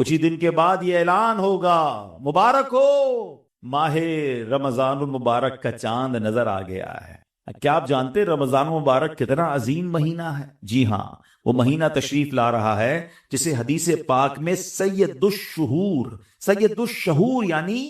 کچھ ہی دن کے بعد یہ اعلان ہوگا، مبارک ہو، ماہ رمضان المبارک کا چاند نظر آ گیا ہے۔ کیا آپ جانتے رمضان مبارک کتنا عظیم مہینہ ہے؟ جی ہاں، وہ مہینہ تشریف لا رہا ہے جسے حدیث پاک میں سید الشہور یعنی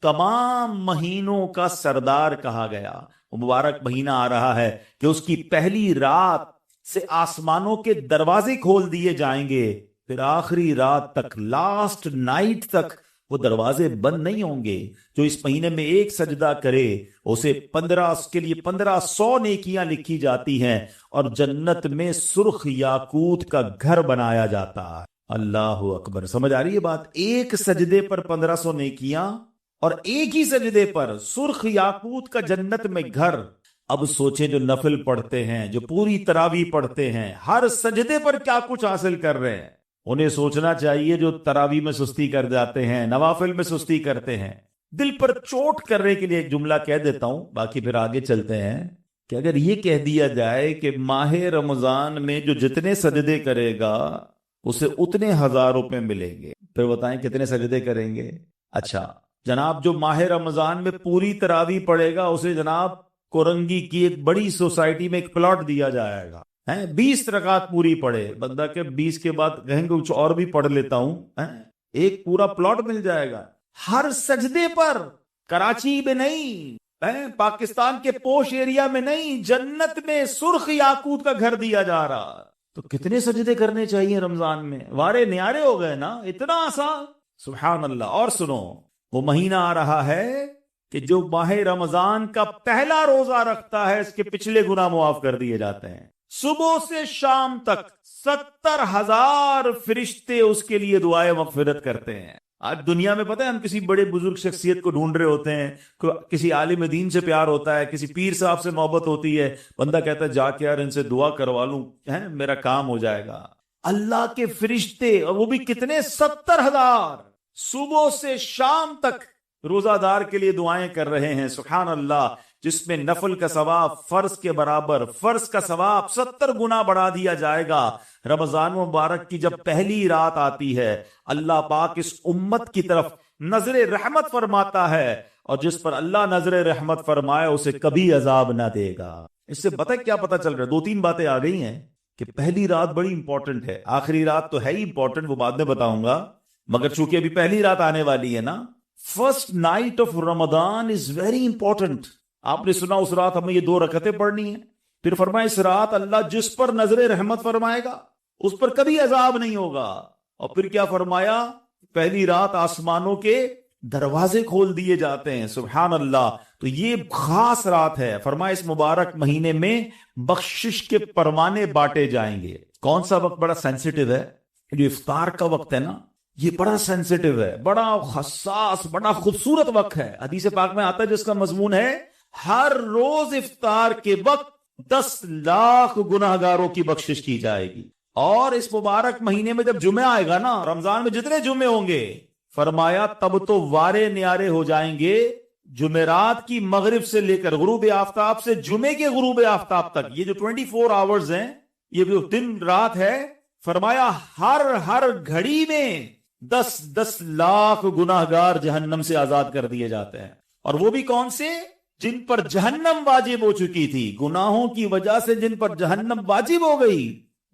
تمام مہینوں کا سردار کہا گیا۔ وہ مبارک مہینہ آ رہا ہے کہ اس کی پہلی رات سے آسمانوں کے دروازے کھول دیے جائیں گے، پھر آخری رات تک، لاسٹ نائٹ تک وہ دروازے بند نہیں ہوں گے۔ جو اس مہینے میں ایک سجدہ کرے اسے 1500 نیکیاں لکھی جاتی ہیں اور جنت میں سرخ یاقوت کا گھر بنایا جاتا ہے۔ اللہ اکبر، سمجھ آ رہی ہے بات؟ ایک سجدے پر 1500 نیکیاں اور ایک ہی سجدے پر سرخ یاقوت کا جنت میں گھر۔ اب سوچیں جو نفل پڑھتے ہیں، جو پوری تراویح پڑھتے ہیں، ہر سجدے پر کیا کچھ حاصل کر رہے ہیں۔ انہیں سوچنا چاہیے جو تراویح میں سستی کر جاتے ہیں، نوافل میں سستی کرتے ہیں۔ دل پر چوٹ کرنے کے لیے ایک جملہ کہہ دیتا ہوں، باقی پھر آگے چلتے ہیں، کہ اگر یہ کہہ دیا جائے کہ ماہ رمضان میں جو جتنے سجدے کرے گا اسے اتنے 1000 روپے ملیں گے، پھر بتائیں کتنے سجدے کریں گے؟ اچھا جناب، جو ماہ رمضان میں پوری تراویح پڑھے گا اسے جناب کورنگی کی ایک بڑی سوسائٹی میں ایک پلاٹ دیا جائے گا، 20 رکعت پوری پڑھے، بندہ کہ 20 کے بعد کہیں گے کچھ اور بھی پڑھ لیتا ہوں، ایک پورا پلاٹ مل جائے گا ہر سجدے پر۔ کراچی میں نہیں، پاکستان کے پوش ایریا میں نہیں، جنت میں سرخ یاقوت کا گھر دیا جا رہا۔ تو کتنے سجدے کرنے چاہیے رمضان میں؟ وارے نیارے ہو گئے نا، اتنا آسان، سبحان اللہ۔ اور سنو، وہ مہینہ آ رہا ہے کہ جو ماہ رمضان کا پہلا روزہ رکھتا ہے اس کے پچھلے گناہ معاف کر دیے جاتے ہیں۔ صبح سے شام تک 70,000 فرشتے اس کے لیے دعائیں مغفرت کرتے ہیں۔ آج دنیا میں پتہ ہے ہم کسی بڑے بزرگ شخصیت کو ڈھونڈ رہے ہوتے ہیں، کسی عالم دین سے پیار ہوتا ہے، کسی پیر صاحب سے محبت ہوتی ہے، بندہ کہتا ہے جا کے یار ان سے دعا کروا لوں، میرا کام ہو جائے گا۔ اللہ کے فرشتے، اور وہ بھی کتنے، 70,000 صبح سے شام تک روزہ دار کے لیے دعائیں کر رہے ہیں، سبحان اللہ، جس میں نفل کا ثواب فرض کے برابر، فرض کا ثواب 70 گنا بڑھا دیا جائے گا۔ رمضان مبارک کی جب پہلی رات آتی ہے، اللہ پاک اس امت کی طرف نظر رحمت فرماتا ہے، اور جس پر اللہ نظر رحمت فرمائے اسے کبھی عذاب نہ دے گا۔ اس سے کیا پتہ چل رہا ہے؟ 2-3 باتیں آ گئی ہیں کہ پہلی رات بڑی امپورٹنٹ ہے، آخری رات تو ہے ہی امپورٹنٹ، وہ بعد میں بتاؤں گا، مگر چونکہ ابھی پہلی رات آنے والی ہے نا، first night of Ramzan is very important. آپ نے سنا اس رات ہمیں یہ 2 رکعتیں پڑھنی ہیں، پھر فرمایا اس رات اللہ جس پر نظر رحمت فرمائے گا اس پر کبھی عذاب نہیں ہوگا، اور پھر کیا فرمایا؟ پہلی رات آسمانوں کے دروازے کھول دیے جاتے ہیں، سبحان اللہ۔ تو یہ خاص رات ہے، فرمایا اس مبارک مہینے میں بخشش کے پروانے بانٹے جائیں گے۔ کون سا وقت بڑا سینسیٹیو ہے؟ جو افطار کا وقت ہے نا، یہ بڑا سینسیٹیو ہے، بڑا حساس، بڑا خوبصورت وقت ہے۔ حدیث پاک میں آتا ہے جس کا مضمون ہے ہر روز افطار کے وقت 10 لاکھ گناہگاروں کی بخشش کی جائے گی۔ اور اس مبارک مہینے میں جب جمعہ آئے گا نا، رمضان میں جتنے جمعے ہوں گے، فرمایا تب تو وارے نیارے ہو جائیں گے، جمعرات کی مغرب سے لے کر غروب آفتاب سے جمعے کے غروب آفتاب تک، یہ جو 24 آورز ہیں، یہ جو دن رات ہے، فرمایا ہر گھڑی میں 10 لاکھ گناہگار جہنم سے آزاد کر دیے جاتے ہیں۔ اور وہ بھی کون سے؟ جن پر جہنم واجب ہو چکی تھی، گناہوں کی وجہ سے جن پر جہنم واجب ہو گئی،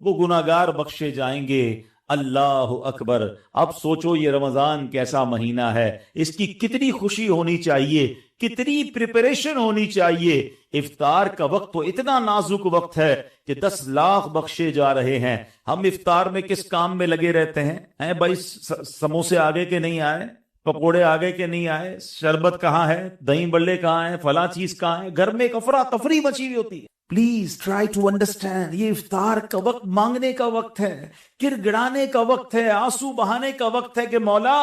وہ گناہگار بخشے جائیں گے۔ اللہ اکبر۔ اب سوچو یہ رمضان کیسا مہینہ ہے، اس کی کتنی خوشی ہونی چاہیے، کتنی پریپریشن ہونی چاہیے۔ افطار کا وقت تو اتنا نازک وقت ہے کہ 10 لاکھ بخشے جا رہے ہیں۔ ہم افطار میں کس کام میں لگے رہتے ہیں؟ بھائی سموسے آگے کے نہیں آئے، پکوڑے آگے کے نہیں آئے، شربت کہاں ہے، دہی بلے کہاں ہیں، فلاں چیز کہاں ہے، گھر میں ایک افراتفری مچی ہوئی ہوتی ہے۔ پلیز ٹرائی ٹو انڈرسٹینڈ، یہ افطار کا وقت مانگنے کا وقت ہے، گر گڑانے کا وقت ہے، آنسو بہانے کا وقت ہے کہ مولا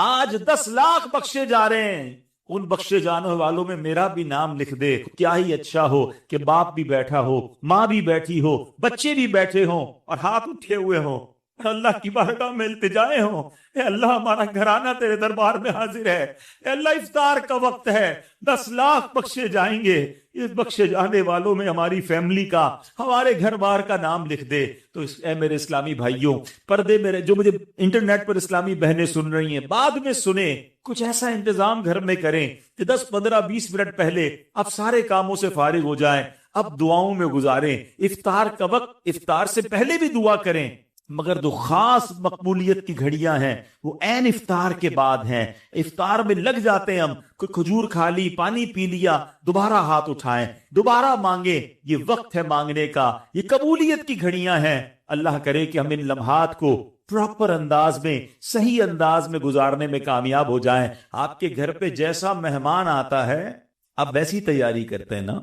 آج 10 لاکھ بخشے جا رہے ہیں، ان بخشے جانے والوں میں میرا بھی نام لکھ دے۔ کیا ہی اچھا ہو کہ باپ بھی بیٹھا ہو، ماں بھی بیٹھی ہو، بچے بھی بیٹھے ہوں اور ہاتھ اٹھے ہوئے ہوں، اللہ کی بارگاہ میں التجائیں ہوں، اے اللہ ہمارا گھرانہ تیرے دربار میں حاضر ہے، اے اللہ افطار کا وقت ہے، 10 لاکھ بخشے جائیں گے، اس بخشے جانے والوں میں ہماری فیملی کا، ہمارے گھر بار کا نام لکھ دے۔ تو اے میرے اسلامی بھائیوں، پردے میرے جو مجھے انٹرنیٹ پر اسلامی بہنیں سن رہی ہیں، بعد میں سنیں، کچھ ایسا انتظام گھر میں کریں کہ 10 15 20 منٹ پہلے اب سارے کاموں سے فارغ ہو جائیں، اب دعاؤں میں گزاریں۔ افطار کا وقت، افطار سے پہلے بھی دعا کریں، مگر جو خاص مقبولیت کی گھڑیاں ہیں وہ عین افطار کے بعد ہیں۔ افطار میں لگ جاتے ہیں ہم، کوئی کھجور کھا لی، پانی پی لیا، دوبارہ ہاتھ اٹھائیں، دوبارہ مانگیں، یہ وقت ہے مانگنے کا، یہ قبولیت کی گھڑیاں ہیں۔ اللہ کرے کہ ہم ان لمحات کو پراپر انداز میں، صحیح انداز میں گزارنے میں کامیاب ہو جائیں۔ آپ کے گھر پہ جیسا مہمان آتا ہے آپ ویسی تیاری کرتے ہیں نا؟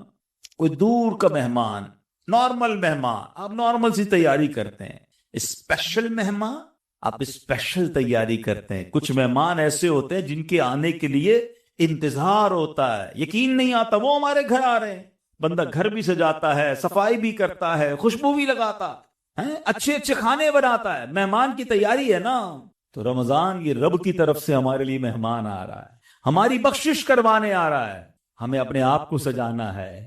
کوئی دور کا مہمان، نارمل مہمان، آپ نارمل سی تیاری کرتے ہیں۔ اسپیشل مہمان آپ اسپیشل تیاری کرتے ہیں۔ کچھ مہمان ایسے ہوتے ہیں جن کے آنے کے لیے انتظار ہوتا ہے، یقین نہیں آتا وہ ہمارے گھر آ رہے ہیں۔ بندہ گھر بھی سجاتا ہے، صفائی بھی کرتا ہے، خوشبو بھی لگاتا ہے، اچھے اچھے کھانے بناتا ہے، مہمان کی تیاری ہے نا۔ تو رمضان یہ رب کی طرف سے ہمارے لیے مہمان آ رہا ہے، ہماری بخشش کروانے آ رہا ہے۔ ہمیں اپنے آپ کو سجانا ہے،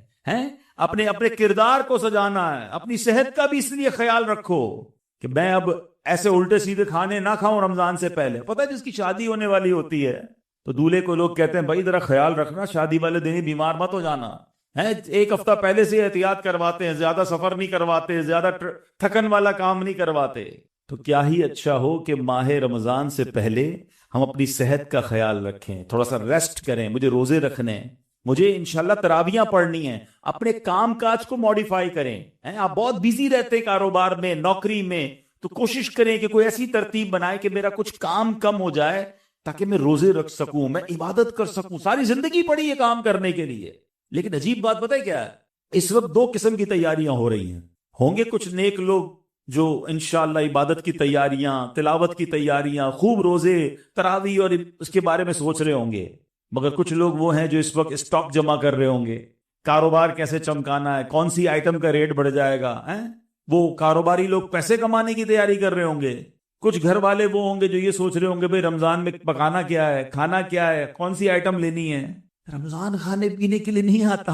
اپنے کردار کو سجانا ہے۔ اپنی صحت کا بھی اس لیے خیال رکھو کہ میں اب ایسے الٹے سیدھے کھانے نہ کھاؤں رمضان سے پہلے۔ پتہ ہے جس کی شادی ہونے والی ہوتی ہے تو دولہے کو لوگ کہتے ہیں بھائی ذرا خیال رکھنا، شادی والے دن ہی بیمار مت ہو جانا ہے۔ 1 ہفتہ پہلے سے احتیاط کرواتے ہیں، زیادہ سفر نہیں کرواتے، زیادہ تھکن والا کام نہیں کرواتے۔ تو کیا ہی اچھا ہو کہ ماہ رمضان سے پہلے ہم اپنی صحت کا خیال رکھیں، تھوڑا سا ریسٹ کریں۔ مجھے روزے رکھنے ہیں، مجھے انشاءاللہ تراویاں پڑھنی ہیں، اپنے کام کاج کو موڈیفائی کریں۔ آپ بہت بیزی رہتے ہیں کاروبار میں، نوکری میں، تو کوشش کریں کہ کوئی ایسی ترتیب بنائے کہ میرا کچھ کام کم ہو جائے تاکہ میں روزے رکھ سکوں، میں عبادت کر سکوں۔ ساری زندگی پڑی ہے کام کرنے کے لیے۔ لیکن عجیب بات پتہ ہے کیا ہے؟ اس وقت 2 قسم کی تیاریاں ہو رہی ہیں۔ ہوں گے کچھ نیک لوگ جو انشاءاللہ عبادت کی تیاریاں، تلاوت کی تیاریاں، خوب روزے، تراویح اور اس کے بارے میں سوچ رہے ہوں گے، مگر کچھ لوگ وہ ہیں جو اس وقت اسٹاک جمع کر رہے ہوں گے، کاروبار کیسے چمکانا ہے، کون سی آئٹم کا ریٹ بڑھ جائے گا۔ وہ کاروباری لوگ پیسے کمانے کی تیاری کر رہے ہوں گے۔ کچھ گھر والے وہ ہوں گے جو یہ سوچ رہے ہوں گے بھئی رمضان میں پکانا کیا ہے، کھانا کیا ہے، کون سی آئٹم لینی ہے۔ رمضان کھانے پینے کے لیے نہیں آتا۔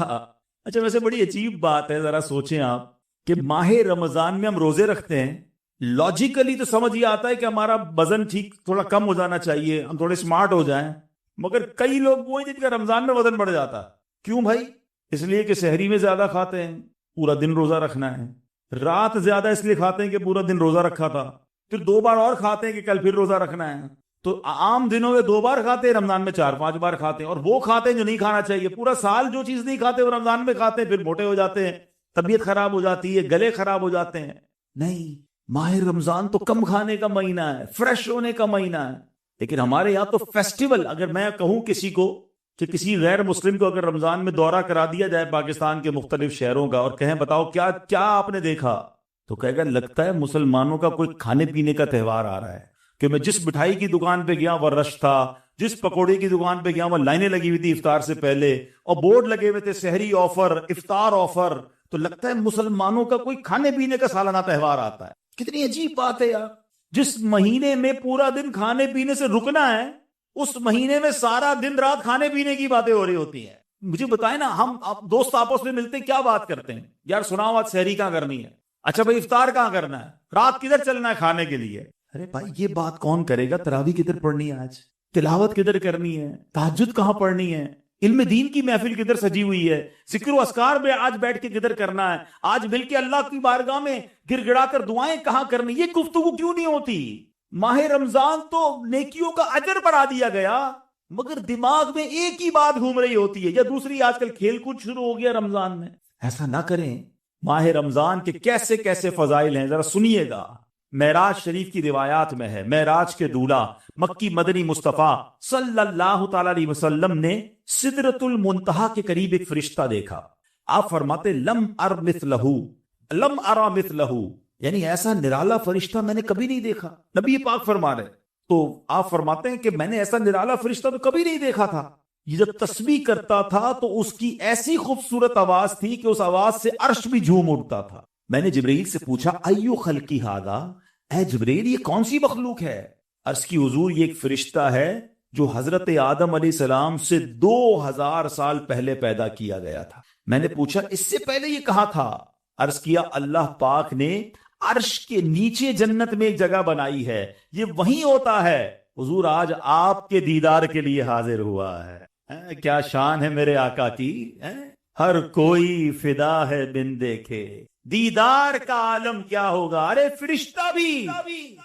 اچھا ویسے بڑی عجیب بات ہے، ذرا سوچیں آپ کہ ماہ رمضان میں ہم روزے رکھتے ہیں، لاجیکلی تو سمجھ یہ آتا ہے کہ ہمارا وزن ٹھیک تھوڑا کم ہو جانا چاہیے، ہم تھوڑے سمارٹ ہو جائیں، مگر کئی لوگ وہ ہیں جن کا رمضان میں وزن بڑھ جاتا۔ کیوں بھائی؟ اس لیے کہ سحری میں زیادہ کھاتے ہیں، پورا دن روزہ رکھنا ہے، رات زیادہ اس لیے کھاتے ہیں کہ پورا دن روزہ رکھا تھا، پھر 2 بار اور کھاتے ہیں کہ کل پھر روزہ رکھنا ہے۔ تو عام دنوں میں 2 بار کھاتے ہیں، رمضان میں 4-5 بار کھاتے ہیں، اور وہ کھاتے ہیں جو نہیں کھانا چاہیے۔ پورا سال جو چیز نہیں کھاتے وہ رمضان میں کھاتے ہیں، پھر موٹے ہو جاتے ہیں، طبیعت خراب ہو جاتی ہے، گلے خراب ہو جاتے ہیں۔ نہیں، ماہ رمضان تو کم کھانے کا مہینہ ہے، فریش ہونے کا مہینہ ہے۔ لیکن ہمارے یہاں تو فیسٹیول، اگر میں کہوں کسی کو کہ کسی غیر مسلم کو اگر رمضان میں دورہ کرا دیا جائے پاکستان کے مختلف شہروں کا اور کہیں بتاؤ کیا آپ نے دیکھا، تو کہے گا لگتا ہے مسلمانوں کا کوئی کھانے پینے کا تہوار آ رہا ہے، کہ میں جس مٹھائی کی دکان پہ گیا وہ رش تھا، جس پکوڑے کی دکان پہ گیا وہ لائنیں لگی ہوئی تھی افطار سے پہلے، اور بورڈ لگے ہوئے تھے سحری آفر، افطار آفر۔ تو لگتا ہے مسلمانوں کا کوئی کھانے پینے کا سالانہ تہوار آتا ہے۔ کتنی عجیب بات ہے یار، جس مہینے میں پورا دن کھانے پینے سے رکنا ہے، اس مہینے میں سارا دن رات کھانے پینے کی باتیں ہو رہی ہوتی ہیں۔ مجھے بتائیں نا، ہم دوست آپس میں ملتے کیا بات کرتے ہیں؟ یار سناؤ آج سحری کہاں کرنی ہے، اچھا بھائی افطار کہاں کرنا ہے، رات کدھر چلنا ہے کھانے کے لیے۔ ارے بھائی یہ بات کون کرے گا؟ تراویح کدھر پڑھنی ہے، آج تلاوت کدھر کرنی ہے، تہجد کہاں پڑھنی ہے، علم دین کی محفل کدھر سجی ہوئی ہے، ذکر و اذکار میں آج بیٹھ کے کدھر کرنا ہے، آج مل کے اللہ کی بارگاہ میں گر گڑا کر دعائیں کہاں کرنی، یہ گفتگو کیوں نہیں ہوتی؟ ماہ رمضان تو نیکیوں کا اجر بڑھا دیا گیا، مگر دماغ میں ایک ہی بات گھوم رہی ہوتی ہے، یا دوسری آج کل کھیل کود شروع ہو گیا رمضان میں۔ ایسا نہ کریں۔ ماہ رمضان کے کیسے کیسے فضائل ہیں ذرا سنیے گا۔ معراج شریف کی روایات میں ہے، معراج کے دولہ مکی مدنی مصطفیٰ صلی اللہ تعالی علیہ وسلم نے سدرۃ المنتہا کے قریب ایک فرشتہ دیکھا۔ آپ فرماتے لم ار مثلہ، یعنی ایسا نرالا فرشتہ میں نے کبھی نہیں دیکھا۔ نبی پاک فرما رہے، تو آپ فرماتے ہیں کہ میں نے ایسا نرالا فرشتہ تو کبھی نہیں دیکھا تھا۔ یہ جب تسبیح کرتا تھا تو اس کی ایسی خوبصورت آواز تھی کہ اس آواز سے عرش بھی جھوم اٹھتا تھا۔ میں نے جبرائیل سے پوچھا ایو خلقی ھذا، اے جبریل یہ کون سی مخلوق ہے؟ عرض کی حضور یہ ایک فرشتہ ہے جو حضرت آدم علیہ السلام سے 2000 سال پہلے پیدا کیا گیا تھا۔ میں نے پوچھا اس سے پہلے یہ کہاں تھا؟ عرض کیا اللہ پاک نے عرش کے نیچے جنت میں ایک جگہ بنائی ہے، یہ وہیں ہوتا ہے۔ حضور آج آپ کے دیدار کے لیے حاضر ہوا ہے۔ کیا شان ہے میرے آقا کی، ہر کوئی فدا ہے بن دیکھے، دیدار کا عالم کیا ہوگا۔ ارے فرشتہ بھی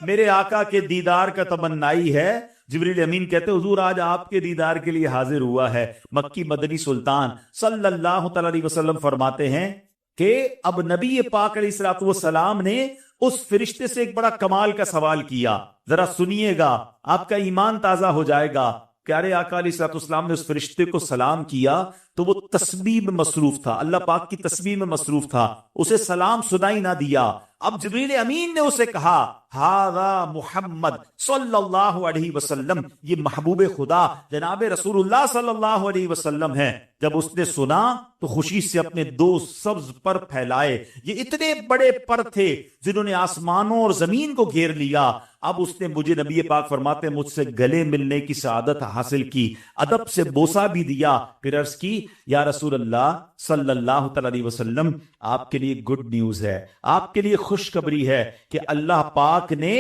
میرے آقا کے دیدار کا تمنائی ہے۔ جبریل امین کہتے حضور آج آپ کے دیدار کے لیے حاضر ہوا ہے۔ مکی مدنی سلطان صلی اللہ تعالی علیہ وسلم فرماتے ہیں کہ اب نبی پاک علیہ الصلوۃ والسلام نے اس فرشتے سے ایک بڑا کمال کا سوال کیا، ذرا سنیے گا، آپ کا ایمان تازہ ہو جائے گا۔ پیارے آقا علیہ الصلوۃ والسلام نے اس فرشتے کو سلام کیا تو وہ تسبیح میں مصروف تھا، اللہ پاک کی تسبیح میں مصروف تھا، اسے سلام سنائی نہ دیا۔ اب جبریل امین نے اسے کہا ہذا محمد صلی اللہ علیہ وسلم، یہ محبوب خدا جناب رسول اللہ صلی اللہ علیہ وسلم ہے۔ جب اس نے سنا تو خوشی سے اپنے 2 سبز پر پھیلائے، یہ اتنے بڑے پر تھے جنہوں نے آسمانوں اور زمین کو گھیر لیا۔ اب اس نے مجھے، نبی پاک فرماتے مجھ سے گلے ملنے کی سعادت حاصل کی، ادب سے بوسہ بھی دیا، پھر عرض کی یا رسول اللہ صلی اللہ تعالی علیہ وسلم آپ کے لیے گڈ نیوز ہے، آپ کے لیے خوشخبری ہے کہ اللہ پاک نے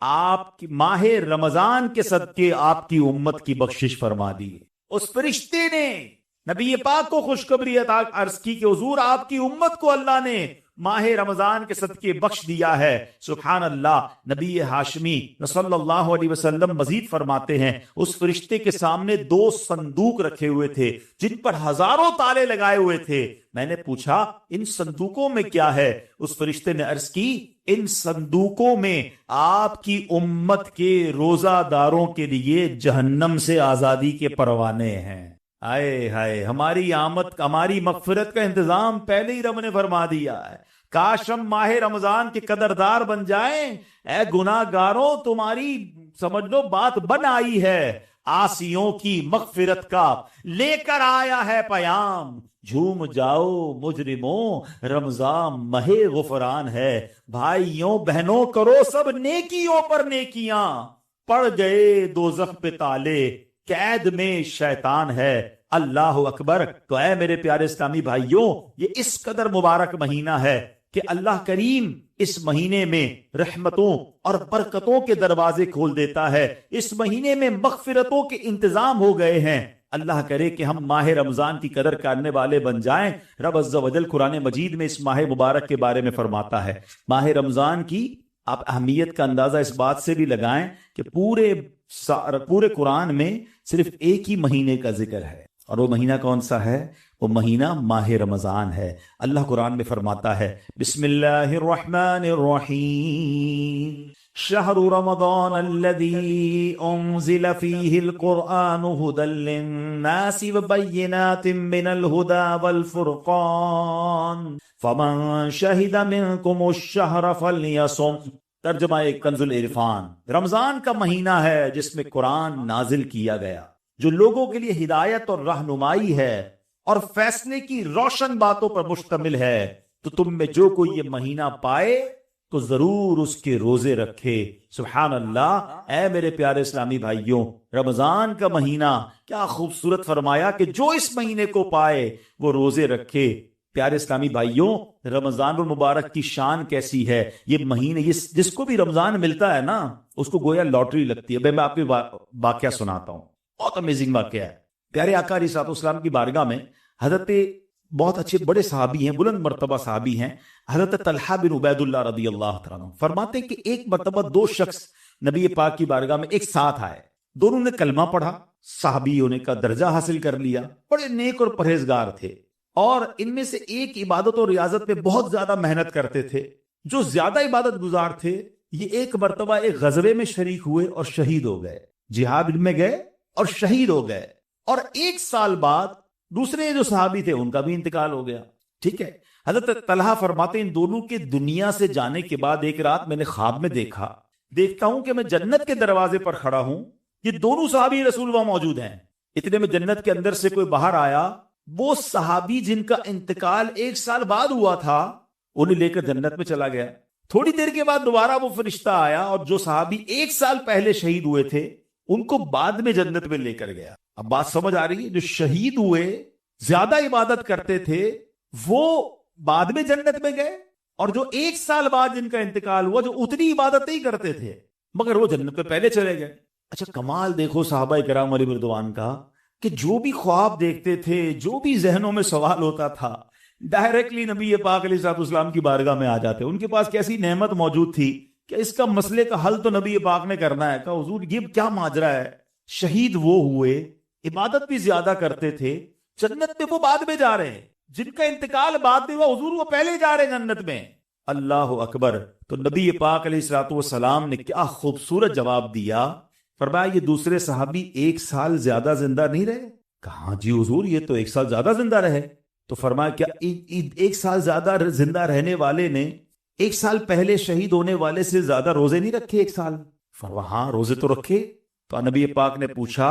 آپ کی ماہ رمضان کے صدقے آپ کی امت کی بخشش فرما دی۔ اس فرشتے نے نبی پاک کو خوشخبری عطا عرض کی کہ حضور آپ کی امت کو اللہ نے ماہ رمضان کے صدقے بخش دیا ہے۔ سبحان اللہ۔ نبی ہاشمی صلی اللہ علیہ وسلم مزید فرماتے ہیں اس فرشتے کے سامنے 2 صندوق رکھے ہوئے تھے جن پر ہزاروں تالے لگائے ہوئے تھے۔ میں نے پوچھا ان صندوقوں میں کیا ہے؟ اس فرشتے نے عرض کی ان صندوقوں میں آپ کی امت کے روزہ داروں کے لیے جہنم سے آزادی کے پروانے ہیں۔ آئے ہائے، ہماری آمد، ہماری مغفرت کا انتظام پہلے ہی رب نے فرما دیا ہے۔ کاش ہم ماہ رمضان کے قدردار بن جائیں۔ اے گناہ گاروں، تمہاری سمجھ لو بات بن آئی ہے، عاصیوں کی مغفرت کا لے کر آیا ہے پیام۔ جھوم جاؤ مجرموں، رمضان ماہ غفران ہے۔ بھائیوں بہنوں کرو سب نیکیوں پر نیکیاں، پڑ گئے دوزخ پہ تالے، قید میں شیطان ہے۔ اللہ اکبر۔ تو اے میرے پیارے اسلامی بھائیوں، یہ اس قدر مبارک مہینہ ہے کہ اللہ کریم اس مہینے میں رحمتوں اور برکتوں کے دروازے کھول دیتا ہے۔ اس مہینے میں مغفرتوں کے انتظام ہو گئے ہیں۔ اللہ کرے کہ ہم ماہ رمضان کی قدر کرنے والے بن جائیں۔ رب عز و جل قرآن مجید میں اس ماہ مبارک کے بارے میں فرماتا ہے، ماہ رمضان کی آپ اہمیت کا اندازہ اس بات سے بھی لگائیں کہ پورے قرآن میں صرف ایک ہی مہینے کا ذکر ہے، اور وہ مہینہ کون سا ہے؟ وہ مہینہ ماہ رمضان ہے۔ اللہ قرآن میں فرماتا ہے بسم اللہ الرحمن الرحیم شہر رمضان الذی انزل فیہ القرآن ھدی للناس وبینات من الھدی والفرقان فمن شہد منکم الشہر فلیصم۔ ترجمہ کنز العرفان۔ رمضان کا مہینہ ہے جس میں قرآن نازل کیا گیا، جو لوگوں کے لیے ہدایت اور رہنمائی ہے اور فیصلے کی روشن باتوں پر مشتمل ہے۔ تو تم میں جو کوئی یہ مہینہ پائے تو ضرور اس کے روزے رکھے۔ سبحان اللہ۔ اے میرے پیارے اسلامی بھائیوں، رمضان کا مہینہ کیا خوبصورت فرمایا کہ جو اس مہینے کو پائے وہ روزے رکھے۔ پیارے اسلامی بھائیوں، رمضان المبارک کی شان کیسی ہے؟ یہ مہینے، جس کو بھی رمضان ملتا ہے نا اس کو گویا لاٹری لگتی ہے۔ میں آپ کو واقعہ سناتا ہوں، بہت امیزنگ واقعہ ہے۔ پیارے آقا علیہ الصلوۃ والسلام کی بارگاہ میں حضرت بہت اچھے بڑے صحابی ہیں، بلند مرتبہ صحابی ہیں، حضرت طلحہ بن عبید اللہ رضی اللہ تعالیٰ عنہ فرماتے ہیں کہ ایک مرتبہ 2 شخص نبی پاک کی بارگاہ میں ایک ساتھ آئے، دونوں نے کلمہ پڑھا، صحابی ہونے کا درجہ حاصل کر لیا، بڑے نیک اور پرہیزگار تھے، اور ان میں سے ایک عبادت اور ریاضت پہ بہت زیادہ محنت کرتے تھے۔ جو زیادہ عبادت گزار تھے یہ ایک مرتبہ ایک غزوے میں شریک ہوئے اور شہید ہو گئے، جہاد میں گئے اور شہید ہو گئے، اور 1 سال بعد دوسرے جو صحابی تھے ان کا بھی انتقال ہو گیا۔ ٹھیک ہے، حضرت طلحہ فرماتے ہیں ان دونوں کے دنیا سے جانے کے بعد ایک رات میں نے خواب میں دیکھتا ہوں کہ میں جنت کے دروازے پر کھڑا ہوں، یہ دونوں صحابی رسول وہاں موجود ہیں۔ اتنے میں جنت کے اندر سے کوئی باہر آیا، وہ صحابی جن کا انتقال 1 سال بعد ہوا تھا انہیں لے کر جنت میں چلا گیا۔ تھوڑی دیر کے بعد دوبارہ وہ فرشتہ آیا اور جو صحابی 1 سال پہلے شہید ہوئے تھے ان کو بعد میں جنت میں لے کر گیا. اب بات سمجھ آ رہی ہے؟ جو شہید ہوئے، زیادہ عبادت کرتے تھے، وہ بعد میں جنت میں گئے، اور جو 1 سال بعد جن کا انتقال ہوا، جو اتنی عبادت نہیں کرتے تھے مگر وہ جنت میں پہلے چلے گئے. اچھا کمال دیکھو صحابہ کرام علیہ رضوان کا، کہ جو بھی خواب دیکھتے تھے، جو بھی ذہنوں میں سوال ہوتا تھا، ڈائریکٹلی نبی پاک علیہ الصلوۃ والسلام کی بارگاہ میں آ جاتے. ان کے پاس کیسی نعمت موجود تھی کہ اس کا مسئلے کا حل تو نبی پاک نے کرنا ہے. کہ حضور یہ کیا ماجرا ہے؟ شہید وہ ہوئے، عبادت بھی زیادہ کرتے تھے، جنت میں وہ بعد میں جا رہے ہیں. جن کا انتقال بعد میں ہوا حضور وہ پہلے جا رہے ہیں جنت میں. اللہ اکبر. تو نبی پاک علیہ الصلوۃ والسلام نے کیا خوبصورت جواب دیا. فرمایا یہ دوسرے صحابی 1 سال زیادہ زندہ نہیں رہے؟ کہاں جی حضور یہ تو 1 سال زیادہ زندہ رہے. تو فرمایا کیا 1 سال زیادہ زندہ رہنے والے نے 1 سال پہلے شہید ہونے والے سے زیادہ روزے نہیں رکھے 1 سال؟ فرمایا ہاں روزے تو رکھے. تو نبی پاک نے پوچھا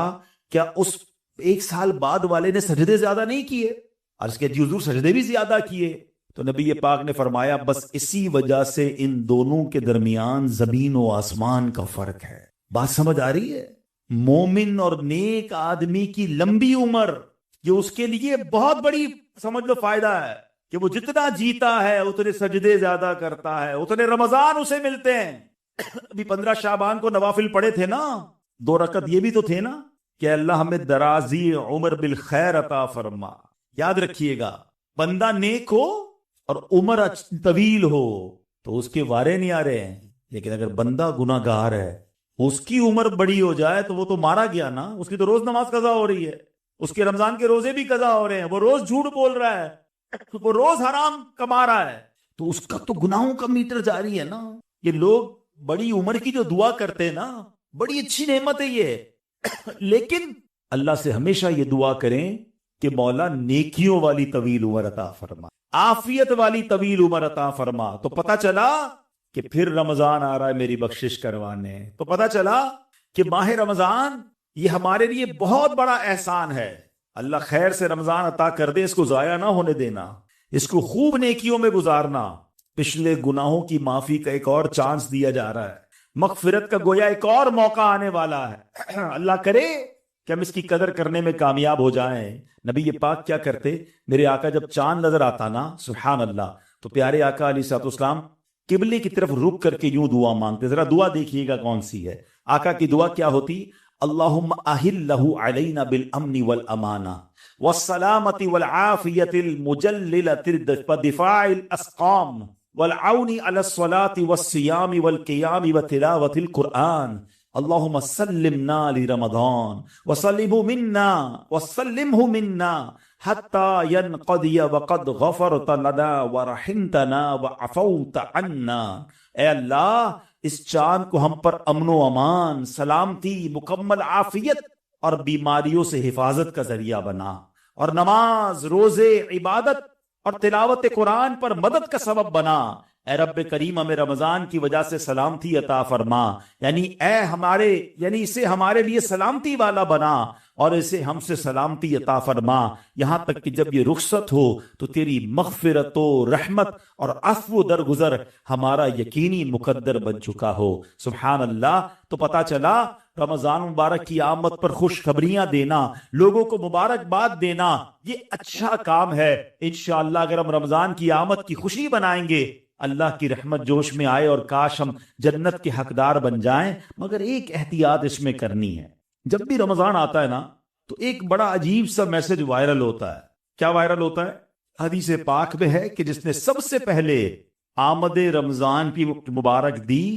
کیا اس 1 سال بعد والے نے سجدے زیادہ نہیں کیے؟ عرض کیا جی حضور سجدے بھی زیادہ کیے. تو نبی پاک نے فرمایا بس اسی وجہ سے ان دونوں کے درمیان زمین و آسمان کا فرق ہے. بات سمجھ آ رہی ہے؟ مومن اور نیک آدمی کی لمبی عمر یہ اس کے لیے بہت بڑی سمجھ لو فائدہ ہے کہ وہ جتنا جیتا ہے اتنے سجدے زیادہ کرتا ہے، اتنے رمضان اسے ملتے ہیں. ابھی 15 شعبان کو نوافل پڑھے تھے نا، 2 رکعت یہ بھی تو تھے نا کہ اللہ ہمیں درازی عمر بالخیر عطا فرما. یاد رکھیے گا بندہ نیک ہو اور عمر طویل ہو تو اس کے وارے نہیں آ رہے ہیں، لیکن اگر بندہ گناہ گار ہے، اس کی عمر بڑی ہو جائے تو وہ تو مارا گیا نا. اس کی تو روز نماز قضا ہو رہی ہے، اس کے رمضان کے روزے بھی قضا ہو رہے ہیں، وہ روز جھوٹ بول رہا ہے، وہ روز حرام کما رہا ہے، تو اس کا تو گناہوں کا میٹر جاری ہے نا. یہ لوگ بڑی عمر کی جو دعا کرتے ہیں نا، بڑی اچھی نعمت ہے یہ. لیکن اللہ سے ہمیشہ یہ دعا کریں کہ مولا نیکیوں والی طویل عمر عطا فرما، عافیت والی طویل عمر عطا فرما. تو پتہ چلا کہ پھر رمضان آ رہا ہے میری بخشش کروانے. تو پتہ چلا کہ ماہ رمضان یہ ہمارے لیے بہت بڑا احسان ہے. اللہ خیر سے رمضان عطا کر دے، اس کو ضائع نہ ہونے دینا، اس کو خوب نیکیوں میں گزارنا. پچھلے گناہوں کی معافی کا ایک اور چانس دیا جا رہا ہے، مغفرت کا گویا ایک اور موقع آنے والا ہے. اللہ کرے کہ ہم اس کی قدر کرنے میں کامیاب ہو جائیں. نبی پاک کیا کرتے، میرے آقا جب چاند نظر آتا نا سبحان اللہ، تو پیارے آقا علیہ الصلوۃ والسلام قبلے کی طرف رک کر کے یوں دعا مانگتے. ذرا دعا دیکھیے گا کون سی ہے. آقا کی دعا کیا ہوتی؟ اللہم اہلہ علینا بالامن والامانہ والسلامۃ والعافیۃ المجللۃ ودفاع الاسقام والعون علی الصلاۃ والصیام والقیام وتلاوۃ القرآن. اللہم سلمنا لرمضان وسلمہ منا حتی ینقضی وقد غفرت لنا ورحمتنا وعفوت عنا. اے اللہ اس چاند کو ہم پر امن و امان، سلامتی، مکمل عافیت اور بیماریوں سے حفاظت کا ذریعہ بنا، اور نماز، روزے، عبادت اور تلاوت قرآن پر مدد کا سبب بنا. اے رب کریم ہمیں رمضان کی وجہ سے سلامتی عطا فرما، یعنی اسے ہمارے لیے سلامتی والا بنا اور اسے ہم سے سلامتی عطا فرما، یہاں تک کہ جب یہ رخصت ہو تو تیری مغفرت و رحمت اور عفو درگزر ہمارا یقینی مقدر بن چکا ہو. سبحان اللہ. تو پتا چلا رمضان مبارک کی آمد پر خوشخبریاں دینا، لوگوں کو مبارکباد دینا، یہ اچھا کام ہے. انشاءاللہ اگر ہم رمضان کی آمد کی خوشی بنائیں گے، اللہ کی رحمت جوش میں آئے اور کاش ہم جنت کے حقدار بن جائیں. مگر ایک احتیاط اس میں کرنی ہے. جب بھی رمضان آتا ہے نا تو ایک بڑا عجیب سا میسج وائرل ہوتا ہے. کیا وائرل ہوتا ہے؟ حدیث پاک میں ہے کہ جس نے سب سے پہلے آمد رمضان کی مبارک دی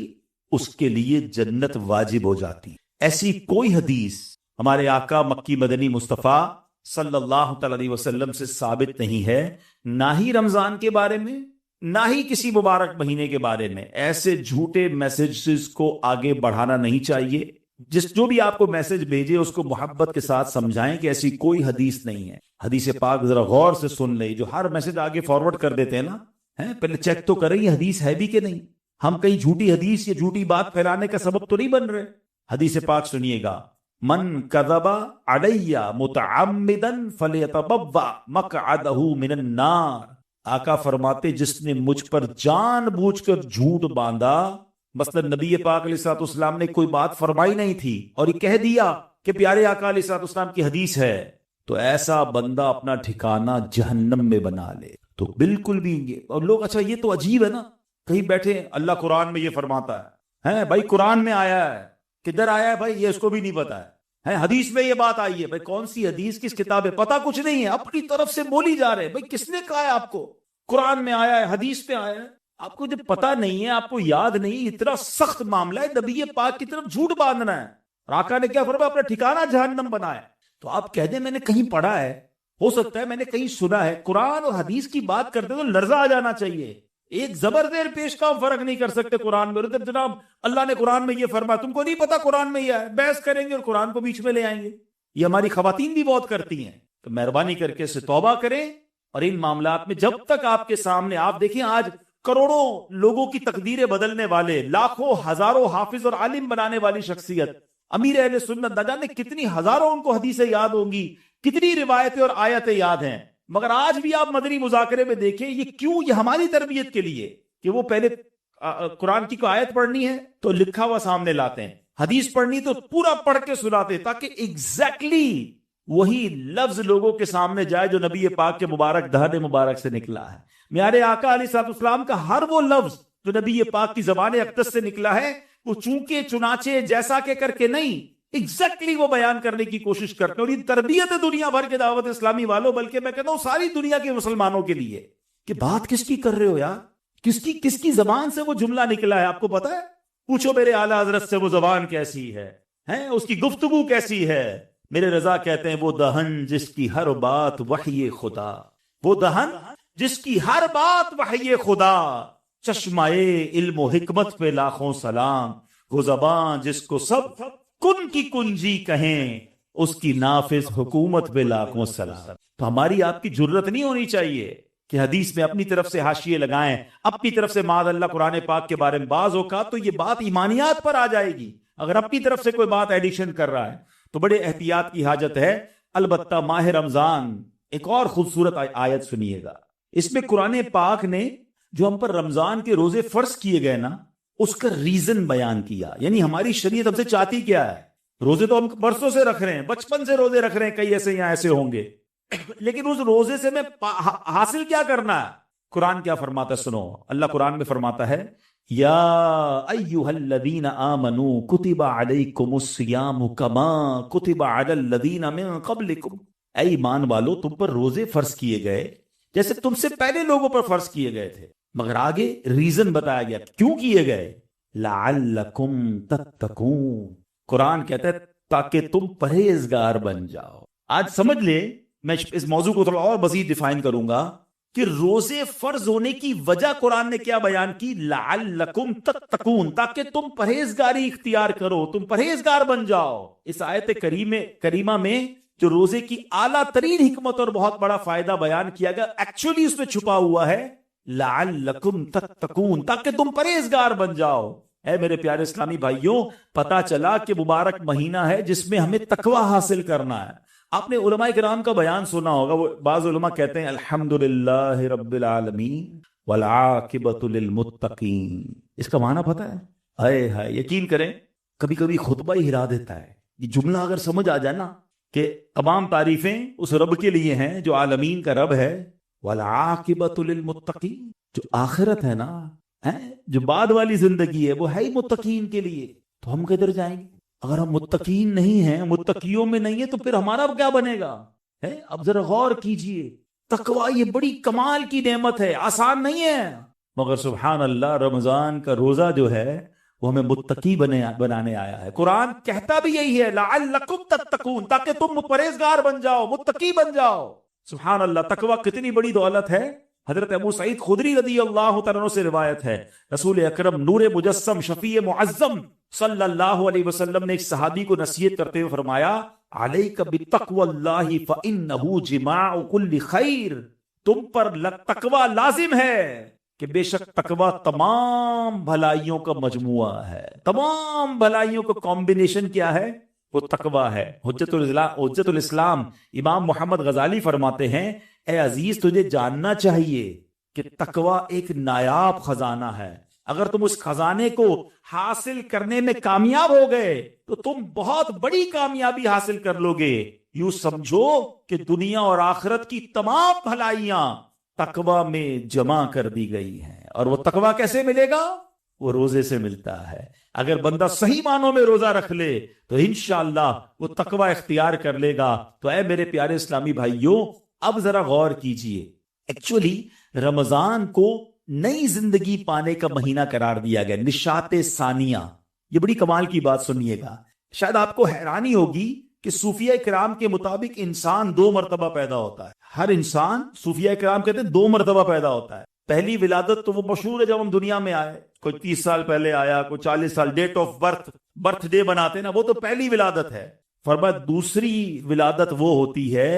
اس کے لیے جنت واجب ہو جاتی. ایسی کوئی حدیث ہمارے آقا مکی مدنی مصطفیٰ صلی اللہ تعالی علیہ وسلم سے ثابت نہیں ہے، نہ ہی رمضان کے بارے میں، نہ ہی کسی مبارک مہینے کے بارے میں. ایسے جھوٹے میسجز کو آگے بڑھانا نہیں چاہیے. جو بھی آپ کو میسج بھیجے اس کو محبت کے ساتھ سمجھائیں کہ ایسی کوئی حدیث نہیں ہے. حدیث پاک ذرا غور سے سن لیں. جو ہر میسج آگے فارورڈ کر دیتے ہیں نا، پہلے چیک تو کریں یہ حدیث ہے بھی کہ نہیں. ہم کہیں جھوٹی حدیث یا جھوٹی بات پھیلانے کا سبب تو نہیں بن رہے. حدیث پاک سنیے گا، من کذب علی متعمدا فلیتبوأ مقعدہ من النار. آقا فرماتے جس نے مجھ پر جان بوجھ کر جھوٹ باندھا، مثلا نبی پاک علیہ الصلوۃ والسلام نے کوئی بات فرمائی نہیں تھی اور یہ کہہ دیا کہ پیارے آقا علیہ الصلوۃ والسلام کی حدیث ہے، تو ایسا بندہ اپنا ٹھکانہ جہنم میں بنا لے۔ تو بالکل بھی اور لوگ اچھا یہ تو عجیب ہے نا، کہیں بیٹھے اللہ قرآن میں یہ فرماتا ہے بھائی قرآن میں آیا ہے، کدھر آیا ہے بھائی یہ اس کو بھی نہیں پتا ہے، حدیث میں یہ بات آئی ہے، بھائی کون سی حدیث کس کتاب ہے پتا کچھ نہیں ہے، اپنی طرف سے بولی جا رہے ہیں، بھائی کس نے کہا ہے آپ کو قرآن میں آیا ہے حدیث میں آیا ہے، آپ کو جب پتا نہیں ہے آپ کو یاد نہیں، اتنا سخت معاملہ ہے، نبی پاک کی طرف جھوٹ باندھنا ہے، اور آقا نے کیا فرمایا اپنا ٹھکانہ جہنم بنایا۔ تو آپ کہہ دیں میں نے کہیں پڑھا ہے، ہو سکتا ہے میں نے کہیں سنا ہے، قرآن اور حدیث کی بات کرتے تو لرزہ آ جانا چاہیے، ایک زبردیر پیش کا فرق نہیں کر سکتے قرآن میں، جناب اللہ نے قرآن میں یہ فرمایا تم کو نہیں پتا قرآن میں یہ ہے، بحث کریں گے اور قرآن کو بیچ میں لے آئیں گے۔ یہ ہماری خواتین بھی بہت کرتی ہیں، تو مہربانی کر کے اسے توبہ کریں، اور ان معاملات میں جب تک آپ کے سامنے، آپ دیکھیں آج کروڑوں لوگوں کی تقدیریں بدلنے والے، لاکھوں ہزاروں حافظ اور عالم بنانے والی شخصیت امیر اہل سنت، نہ جانے کتنی ہزاروں ان کو حدیثیں یاد ہوں گی، کتنی روایتیں اور آیتیں یاد ہیں، مگر آج بھی آپ مدنی مذاکرے میں دیکھیں یہ کیوں، یہ ہماری تربیت کے لیے کہ وہ پہلے قرآن کی کوئی آیت پڑھنی ہے تو لکھا ہوا سامنے لاتے ہیں، حدیث پڑھنی تو پورا پڑھ کے سناتے ہیں، تاکہ ایگزیکٹلی وہی لفظ لوگوں کے سامنے جائے جو نبی پاک کے مبارک دہن مبارک سے نکلا ہے۔ میارے آقا علیہ الصلوۃ والسلام کا ہر وہ لفظ جو نبی پاک کی زبان اقدس سے نکلا ہے، وہ چونکہ چنانچہ جیسا کہ کر کے نہیں، ایگزیکٹلی وہ بیان کرنے کی کوشش کرتے ہیں، اور یہ تربیت ہے دنیا بھر کے دعوت اسلامی والوں، بلکہ میں کہتا ہوں ساری دنیا کے مسلمانوں کے لیے، کہ بات کس کی کر رہے ہو یار، کس کی زبان سے وہ جملہ نکلا ہے آپ کو پتا ہے؟ پوچھو میرے اعلیٰ حضرت سے وہ زبان کیسی ہے، اس کی گفتگو کیسی ہے؟ میرے رضا کہتے ہیں وہ دہن جس کی ہر بات وحی خدا، وہ دہن جس کی ہر بات وحی خدا، چشمہ علم و حکمت پہ لاکھوں سلام، وہ زبان جس کو سب کن کی کنجی کہیں، اس کی نافذ حکومت پہ لاکھوں سلام۔ تو ہماری آپ کی جرت نہیں ہونی چاہیے کہ حدیث میں اپنی طرف سے حاشیے لگائیں، اپنی طرف سے معاذ اللہ قرآن پاک کے بارے میں بعض اوقات تو یہ بات ایمانیات پر آ جائے گی، اگر اپنی طرف سے کوئی بات ایڈیشن کر رہا ہے تو بڑے احتیاط کی حاجت ہے۔ البتہ ماہ رمضان ایک اور خوبصورت آیت سنیے گا، اس میں قرآن پاک نے جو ہم پر رمضان کے روزے فرض کیے گئے نا، اس کا ریزن بیان کیا، یعنی ہماری شریعت ہم سے چاہتی کیا ہے؟ روزے تو ہم برسوں سے رکھ رہے ہیں، بچپن سے روزے رکھ رہے ہیں، کئی ایسے یہاں ایسے ہوں گے، لیکن اس روزے سے میں حاصل کیا کرنا ہے؟ قرآن کیا فرماتا ہے سنو، اللہ قرآن میں فرماتا ہے یا ایھا الذین آمنوا کتب علیکم الصیام کما کتب علی الذین من قبلکم، اے ایمان والو تم پر روزے فرض کیے گئے جیسے تم سے پہلے لوگوں پر فرض کیے گئے تھے، مگر آگے ریزن بتایا گیا کیوں کیے گئے، لعلکم تتقون، قرآن کہتا ہے تاکہ تم پرہیزگار بن جاؤ۔ آج سمجھ لے، میں اس موضوع کو تھوڑا اور مزید ڈیفائن کروں گا کہ روزے فرض ہونے کی وجہ قرآن نے کیا بیان کی، لعلکم تتقون، تاکہ تم پرہیزگاری اختیار کرو، تم پرہیزگار بن جاؤ۔ اس آیت کریمہ میں جو روزے کی اعلیٰ ترین حکمت اور بہت بڑا فائدہ بیان کیا گیا، ایکچولی اس میں چھپا ہوا ہے لعلکم تتقون، تاکہ تم پرہیزگار بن جاؤ۔ اے میرے پیارے اسلامی بھائیوں، پتا چلا کہ مبارک مہینہ ہے جس میں ہمیں تقوی حاصل کرنا ہے۔ آپ نے علماء کرام کا بیان سنا ہوگا، وہ بعض علماء کہتے ہیں الحمدللہ رب العالمین والعاقبۃ للمتقین، اس کا معنی پتہ ہے؟ ہائے ہائے، یقین کریں کبھی کبھی خطبہ ہی ہرا دیتا ہے یہ جملہ، اگر سمجھ آ جائے نا کہ تمام تعریفیں اس رب کے لیے ہیں جو عالمین کا رب ہے، والعاقبۃ للمتقین، جو آخرت ہے نا، جو بعد والی زندگی ہے وہ ہے ہی متقین کے لیے، تو ہم کدھر جائیں گے اگر ہم متقین نہیں ہیں، متقیوں میں نہیں ہیں، تو پھر ہمارا کیا بنے گا؟ اب ذرا غور کیجئے، تقوی یہ بڑی کمال کی نعمت ہے، آسان نہیں ہے، مگر سبحان اللہ رمضان کا روزہ جو ہے وہ ہمیں متقی بنانے آیا ہے۔ قرآن کہتا بھی یہی ہے لعلکم تتقون، تاکہ تم پرہیزگار بن جاؤ، متقی بن جاؤ۔ سبحان اللہ، تقوی کتنی بڑی دولت ہے۔ حضرت ابو سعید خدری رضی اللہ تعالیٰ عنہ سے روایت ہے، رسول اکرم نور مجسم شفیع معظم صلی اللہ علیہ وسلم نے ایک صحابی کو نصیحت کرتے ہوئے فرمایا علیک بتقوی اللہ فإنہ جماع کل خیر، تم پر تقوی لازم ہے کہ بے شک تقوی تمام بھلائیوں کا مجموعہ ہے، تمام بھلائیوں کا کمبینیشن کیا ہے؟ وہ تقوی ہے۔ حجت الاسلام امام محمد غزالی فرماتے ہیں اے عزیز تجھے جاننا چاہیے کہ تقوی ایک نایاب خزانہ ہے. اگر تم اس خزانے کو حاصل کرنے میں کامیاب ہو گئے تو تم بہت بڑی کامیابی حاصل کر لو گے. یوں سمجھو کہ دنیا اور آخرت کی تمام بھلائیاں تقوی میں جمع کر دی گئی ہیں. اور وہ تقوی کیسے ملے گا؟ وہ روزے سے ملتا ہے. اگر بندہ صحیح معنوں میں روزہ رکھ لے تو انشاءاللہ وہ تقوی اختیار کر لے گا. تو اے میرے پیارے اسلامی بھائیوں، اب ذرا غور کیجئے. ایکچولی رمضان کو نئی زندگی پانے کا مہینہ قرار دیا گیا، نشاط ثانیہ. یہ بڑی کمال کی بات سنیے گا. شاید آپ کو حیرانی ہوگی کہ صوفیہ کرام کے مطابق انسان 2 مرتبہ پیدا ہوتا ہے. ہر انسان، صوفیہ کرام کہتے ہیں، 2 مرتبہ پیدا ہوتا ہے. پہلی ولادت تو وہ مشہور ہے جب ہم دنیا میں آئے، کوئی 30 سال پہلے آیا، کوئی 40 سال، ڈیٹ آف برتھ ڈے بناتے ہیں نا، وہ تو پہلی ولادت ہے. فرمایا دوسری ولادت وہ ہوتی ہے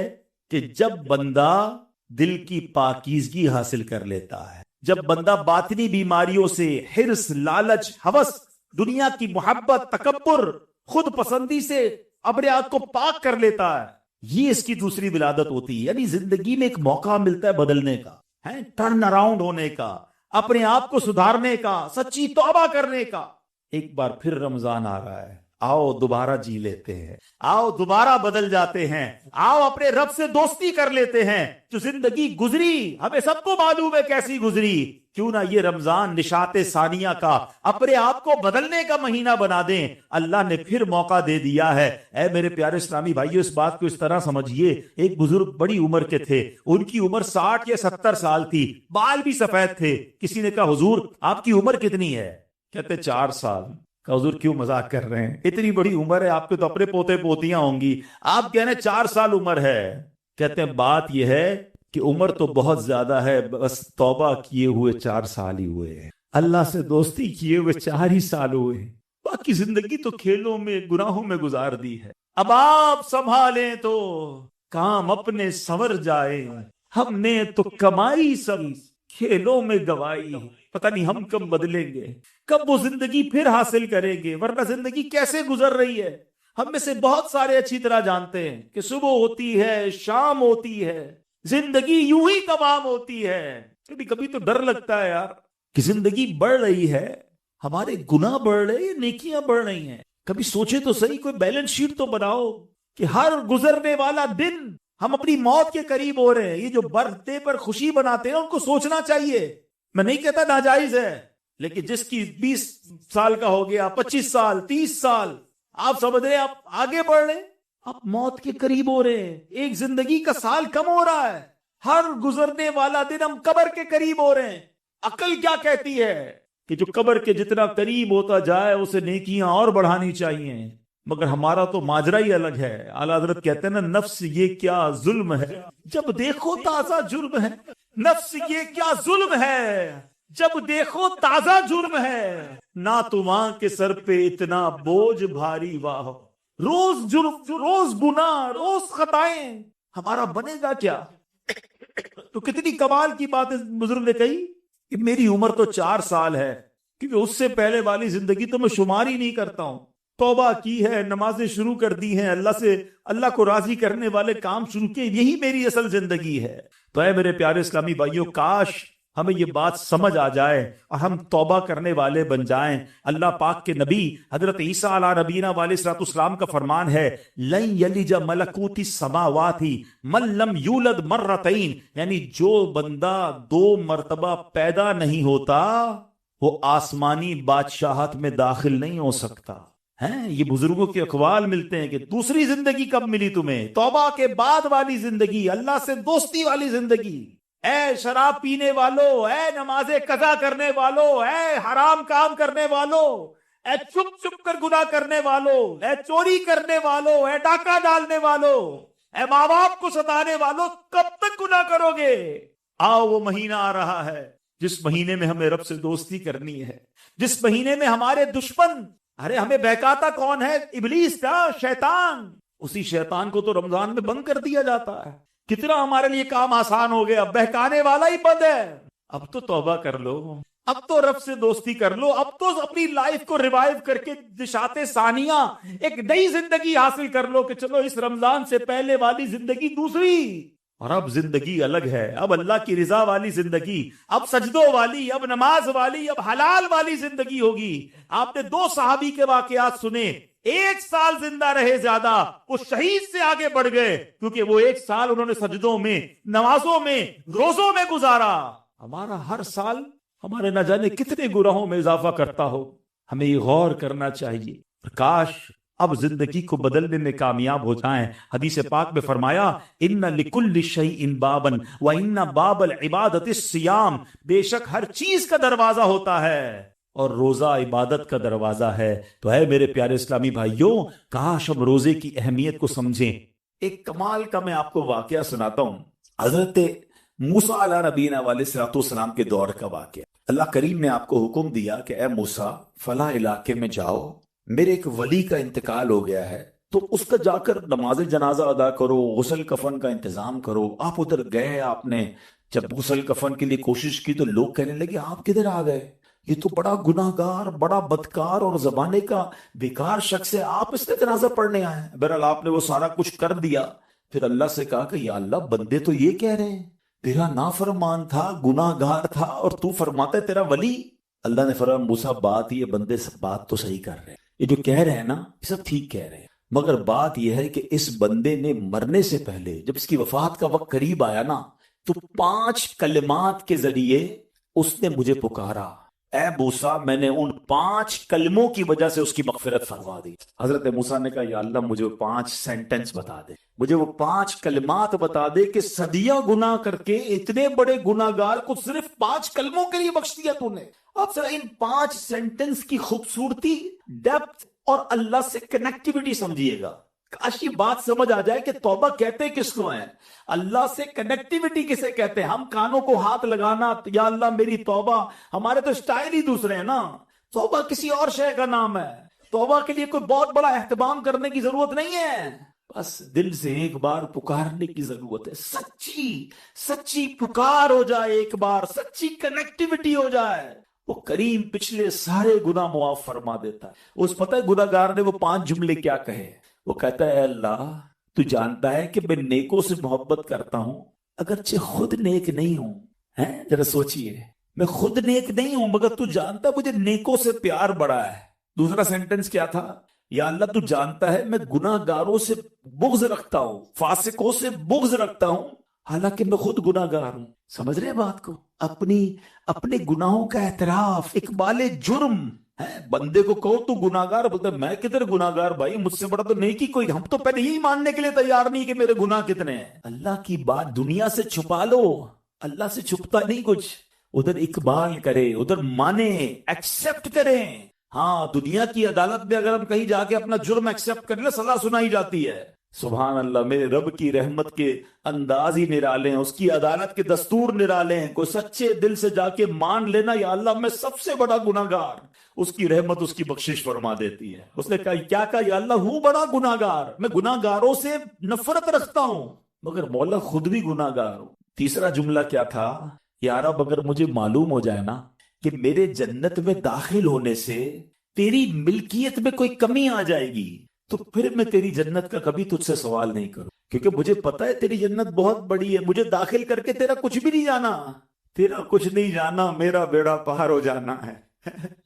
کہ جب بندہ دل کی پاکیزگی حاصل کر لیتا ہے، جب بندہ باطنی بیماریوں سے، حرص، لالچ، ہوس، دنیا کی محبت، تکبر، خود پسندی سے اپنے آپ کو پاک کر لیتا ہے. یہ اس کی دوسری ولادت ہوتی ہے. یعنی زندگی میں ایک موقع ملتا ہے بدلنے کا، ٹرن اراؤنڈ ہونے کا، اپنے آپ کو سدھارنے کا، سچی توبہ کرنے کا. ایک بار پھر رمضان آ رہا ہے، آؤ دوبارہ جی لیتے ہیں، آؤ دوبارہ بدل جاتے ہیں، آؤ اپنے رب سے دوستی کر لیتے ہیں. جو زندگی گزری ہمیں سب کو معلوم ہے کیسی گزری، کیوں نہ یہ رمضان نشاط ثانیہ کا اپنے آپ کو بدلنے کا مہینہ بنا دیں. اللہ نے پھر موقع دے دیا ہے. اے میرے پیارے اسلامی بھائیو، اس بات کو اس طرح سمجھیے. ایک بزرگ بڑی عمر کے تھے، ان کی عمر 60 یا 70 سال تھی، بال بھی سفید تھے. کسی نے کہا حضور آپ کی عمر کتنی ہے؟ کہتے 4 سال. کہ حضور کیوں مذاق کر رہے ہیں، اتنی بڑی عمر ہے، آپ کے تو اپنے پوتے پوتیاں ہوں گی، آپ کہنے 4 سال عمر ہے. کہتے ہیں بات یہ ہے کہ عمر تو بہت زیادہ ہے، بس توبہ کیے ہوئے 4 سال ہی ہوئے ہیں، اللہ سے دوستی کیے ہوئے 4 ہی سال ہوئے ہیں، باقی زندگی تو کھیلوں میں، گناہوں میں گزار دی ہے. اب آپ سنبھالیں تو کام اپنے سنور جائے، ہم نے تو کمائی سب کھیلوں میں گوائی، پتہ نہیں ہم کب بدلیں گے، کب وہ زندگی پھر حاصل کریں گے. ورنہ زندگی کیسے گزر رہی ہے ہم میں سے بہت سارے اچھی طرح جانتے ہیں کہ صبح ہوتی ہے، شام ہوتی ہے، زندگی یوں ہی تمام ہوتی ہے. کبھی کبھی تو ڈر لگتا ہے یار کہ زندگی بڑھ رہی ہے، ہمارے گناہ بڑھ رہے ہیں، نیکیاں بڑھ رہی ہیں. کبھی سوچے تو صحیح، کوئی بیلنس شیٹ تو بناؤ کہ ہر گزرنے والا دن ہم اپنی موت کے قریب ہو رہے ہیں. یہ جو برتھ ڈے پر خوشی بناتے ہیں ان کو سوچنا چاہیے. میں نہیں کہتا ناجائز ہے، لیکن جس کی 20 سال کا ہو گیا، 25 سال، 30 سال، آپ سمجھ رہے آپ آگے بڑھ رہے ہیں، آپ موت کے قریب ہو رہے ہیں. ایک زندگی کا سال کم ہو رہا ہے، ہر گزرنے والا دن ہم قبر کے قریب ہو رہے ہیں. عقل کیا کہتی ہے کہ جو قبر کے جتنا قریب ہوتا جائے اسے نیکیاں اور بڑھانی چاہیے. مگر ہمارا تو ماجرا ہی الگ ہے. اعلیٰ حضرت کہتے ہیں نا، نفس یہ کیا ظلم ہے جب دیکھو تازہ جرم ہے. نفس یہ کیا ظلم ہے جب دیکھو تازہ جرم ہے. نہ تو ماں کے سر پہ اتنا بوجھ بھاری، واہ روز جرم، روز گناہ، روز خطائیں، ہمارا بنے گا کیا؟ تو کتنی کمال کی بات اس بزرگ نے کہی کہ میری عمر تو 4 سال ہے، کیونکہ اس سے پہلے والی زندگی تو میں شمار ہی نہیں کرتا ہوں. توبہ کی ہے، نمازیں شروع کر دی ہیں، اللہ کو راضی کرنے والے کام شروع کیے، یہی میری اصل زندگی ہے. تو اے میرے پیارے اسلامی بھائیوں، کاش ہمیں یہ بات سمجھ آ جائے اور ہم توبہ کرنے والے بن جائیں. اللہ پاک کے نبی حضرت عیسیٰ علیہ نبینا علیہ الصلوۃ والسلام کا فرمان ہے، لن یلج ملکوت السماوات من لم یولد مرتین، یعنی جو بندہ 2 مرتبہ پیدا نہیں ہوتا وہ آسمانی بادشاہت میں داخل نہیں ہو سکتا. یہ بزرگوں کے اقوال ملتے ہیں کہ دوسری زندگی کب ملی تمہیں؟ توبہ کے بعد والی زندگی، اللہ سے دوستی والی زندگی. اے شراب پینے والو، اے نماز قضا کرنے والو، اے حرام کام کرنے والو، اے چھپ چھپ کر گناہ کرنے والو، اے چوری کرنے والو، اے ڈاکہ ڈالنے والو، اے ماں باپ کو ستانے والو، کب تک گناہ کرو گے؟ آؤ وہ مہینہ آ رہا ہے جس مہینے میں ہمیں رب سے دوستی کرنی ہے، جس مہینے میں ہمارے دشمن، ارے ہمیں بہکاتا کون ہے؟ ابلیس کا، شیطان. اسی شیطان کو تو رمضان میں بند کر دیا جاتا ہے. کتنا ہمارے لیے کام آسان ہو گیا، بہکانے والا ہی بند ہے. اب تو توبہ کر لو، اب تو رب سے دوستی کر لو، اب تو اپنی لائف کو ریوائیو کر کے نشاط ثانیہ ایک نئی زندگی حاصل کر لو کہ چلو اس رمضان سے پہلے والی زندگی دوسری اور اب زندگی الگ ہے، اب اللہ کی رضا والی زندگی، اب سجدوں والی، اب نماز والی، اب حلال والی زندگی ہوگی۔ آپ نے 2 صحابی کے واقعات سنے، 1 سال زندہ رہے زیادہ، وہ شہید سے آگے بڑھ گئے کیونکہ وہ 1 سال انہوں نے سجدوں میں، نمازوں میں، روزوں میں گزارا۔ ہمارا ہر سال ہمارے نہ جانے کتنے گناہوں میں اضافہ کرتا ہو، ہمیں یہ غور کرنا چاہیے۔ کاش اب زندگی کو بدلنے میں کامیاب ہو جائیں۔ حدیث پاک میں فرمایا ان لکل شیء بابا وان باب العبادۃ الصیام، بے شک ہر چیز کا دروازہ ہوتا ہے اور روزہ عبادت کا دروازہ ہے۔ تو ہے میرے پیارے اسلامی بھائیوں، کاش ہم روزے کی اہمیت کو سمجھیں۔ ایک کمال کا میں آپ کو واقعہ سناتا ہوں، حضرت موسیٰ علیہ نبینا علیہ السلام کے دور کا واقعہ۔ اللہ کریم نے آپ کو حکم دیا کہ اے موسیٰ فلاں علاقے میں جاؤ، میرے ایک ولی کا انتقال ہو گیا ہے، تو اس کا جا کر نماز جنازہ ادا کرو، غسل کفن کا انتظام کرو۔ آپ ادھر گئے، آپ نے جب غسل کفن کے لیے کوشش کی تو لوگ کہنے لگے آپ کدھر آ گئے، یہ تو بڑا گناہ گار، بڑا بدکار اور زمانے کا بیکار شخص ہے، آپ اس نے جنازہ پڑھنے آئے ہیں۔ بہرحال آپ نے وہ سارا کچھ کر دیا۔ پھر اللہ سے کہا کہ یا اللہ، بندے تو یہ کہہ رہے ہیں تیرا نافرمان تھا، گناہ گار تھا، اور تو فرماتا ہے تیرا ولی۔ اللہ نے فرمایا موسیٰ بات یہ بندے سب بات تو صحیح کر رہے ہیں، یہ جو کہہ رہے ہیں نا یہ سب ٹھیک کہہ رہے ہیں، مگر بات یہ ہے کہ اس بندے نے مرنے سے پہلے جب اس کی وفات کا وقت قریب آیا نا تو 5 کلمات کے ذریعے اس نے مجھے پکارا، اے موسیٰ میں نے ان 5 کلموں کی وجہ سے اس کی مغفرت فرما دی۔ حضرت موسیٰ نے کہا یا اللہ مجھے 5 سینٹنس بتا دے، مجھے وہ 5 کلمات بتا دے کہ صدیہ گناہ کر کے اتنے بڑے گناہ گار کو صرف 5 کلموں کے لیے بخش دیا تو نے۔ اب ذرا ان 5 سینٹنس کی خوبصورتی، ڈیپتھ اور اللہ سے کنیکٹیوٹی سمجھیے گا۔ کاش یہ بات سمجھ آ جائے کہ توبہ کہتے کس کو ہیں، اللہ سے کنیکٹیوٹی کسے کہتے ہیں۔ ہم کانوں کو ہاتھ لگانا یا اللہ میری توبہ، ہمارے تو سٹائل ہی دوسرے ہیں نا۔ توبہ کسی اور شے کا نام ہے، توبہ کے لیے کوئی بہت بڑا اہتمام کرنے کی ضرورت نہیں ہے، بس دل سے ایک بار پکارنے کی ضرورت ہے، سچی پکار ہو جائے، ایک بار سچی کنیکٹیوٹی ہو جائے، وہ کریم پچھلے سارے گناہ معاف فرما دیتا ہے۔ اس پتہ ہے گناہ گار نے وہ 5 جملے کیا کہے؟ وہ کہتا ہے اے اللہ تو جانتا ہے کہ میں نیکوں سے محبت کرتا ہوں اگرچہ خود نیک نہیں ہوں۔ ذرا سوچئے، میں خود نیک نہیں ہوں مگر تو جانتا ہے مجھے نیکوں سے پیار بڑا ہے۔ دوسرا سینٹنس کیا تھا؟ یا اللہ تو جانتا ہے میں گناہ گاروں سے بغض رکھتا ہوں، فاسقوں سے بغض رکھتا ہوں حالانکہ میں خود گناہ گار ہوں۔ سمجھ رہے بات کو؟ اپنے گناہوں کا اعتراف، اقبال جرم ہے۔ بندے کو کہو تو گناہ گار، بولتا ہے میں کدھر گناہ گار بھائی، مجھ سے بڑا تو نیکی کوئی، ہم تو پہلے یہی ماننے کے لیے تیار نہیں کہ میرے گناہ کتنے ہیں۔ اللہ کی بات دنیا سے چھپا لو، اللہ سے چھپتا نہیں کچھ۔ ادھر اقبال کرے، ادھر مانے، ایکسپٹ کریں۔ ہاں دنیا کی عدالت میں اگر ہم کہیں جا کے اپنا جرم ایکسپٹ کریں سزا سنائی جاتی ہے۔ سبحان اللہ، میرے رب کی رحمت کے انداز ہی نرالے ہیں، اس کی عدالت کے دستور نرالے ہیں۔ کوئی سچے دل سے جا کے مان لینا یا اللہ میں سب سے بڑا گناہ گار، اس کی رحمت اس کی بخشش فرما دیتی ہے۔ اس نے کہا کیا کہا؟ یا اللہ ہوں بڑا گناہ گار، میں گناہ گاروں سے نفرت رکھتا ہوں مگر مولا خود بھی گناہ گار ہوں۔ تیسرا جملہ کیا تھا؟ یا رب اگر مجھے معلوم ہو جائے نا کہ میرے جنت میں داخل ہونے سے تیری ملکیت میں کوئی کمی آ جائے گی تو پھر میں تیری جنت کا کبھی تجھ سے سوال نہیں کروں، کیونکہ مجھے پتا ہے تیری جنت بہت بڑی ہے، مجھے داخل کر کے تیرا کچھ بھی نہیں جانا، تیرا کچھ نہیں جانا، میرا بیڑا پار ہو جانا ہے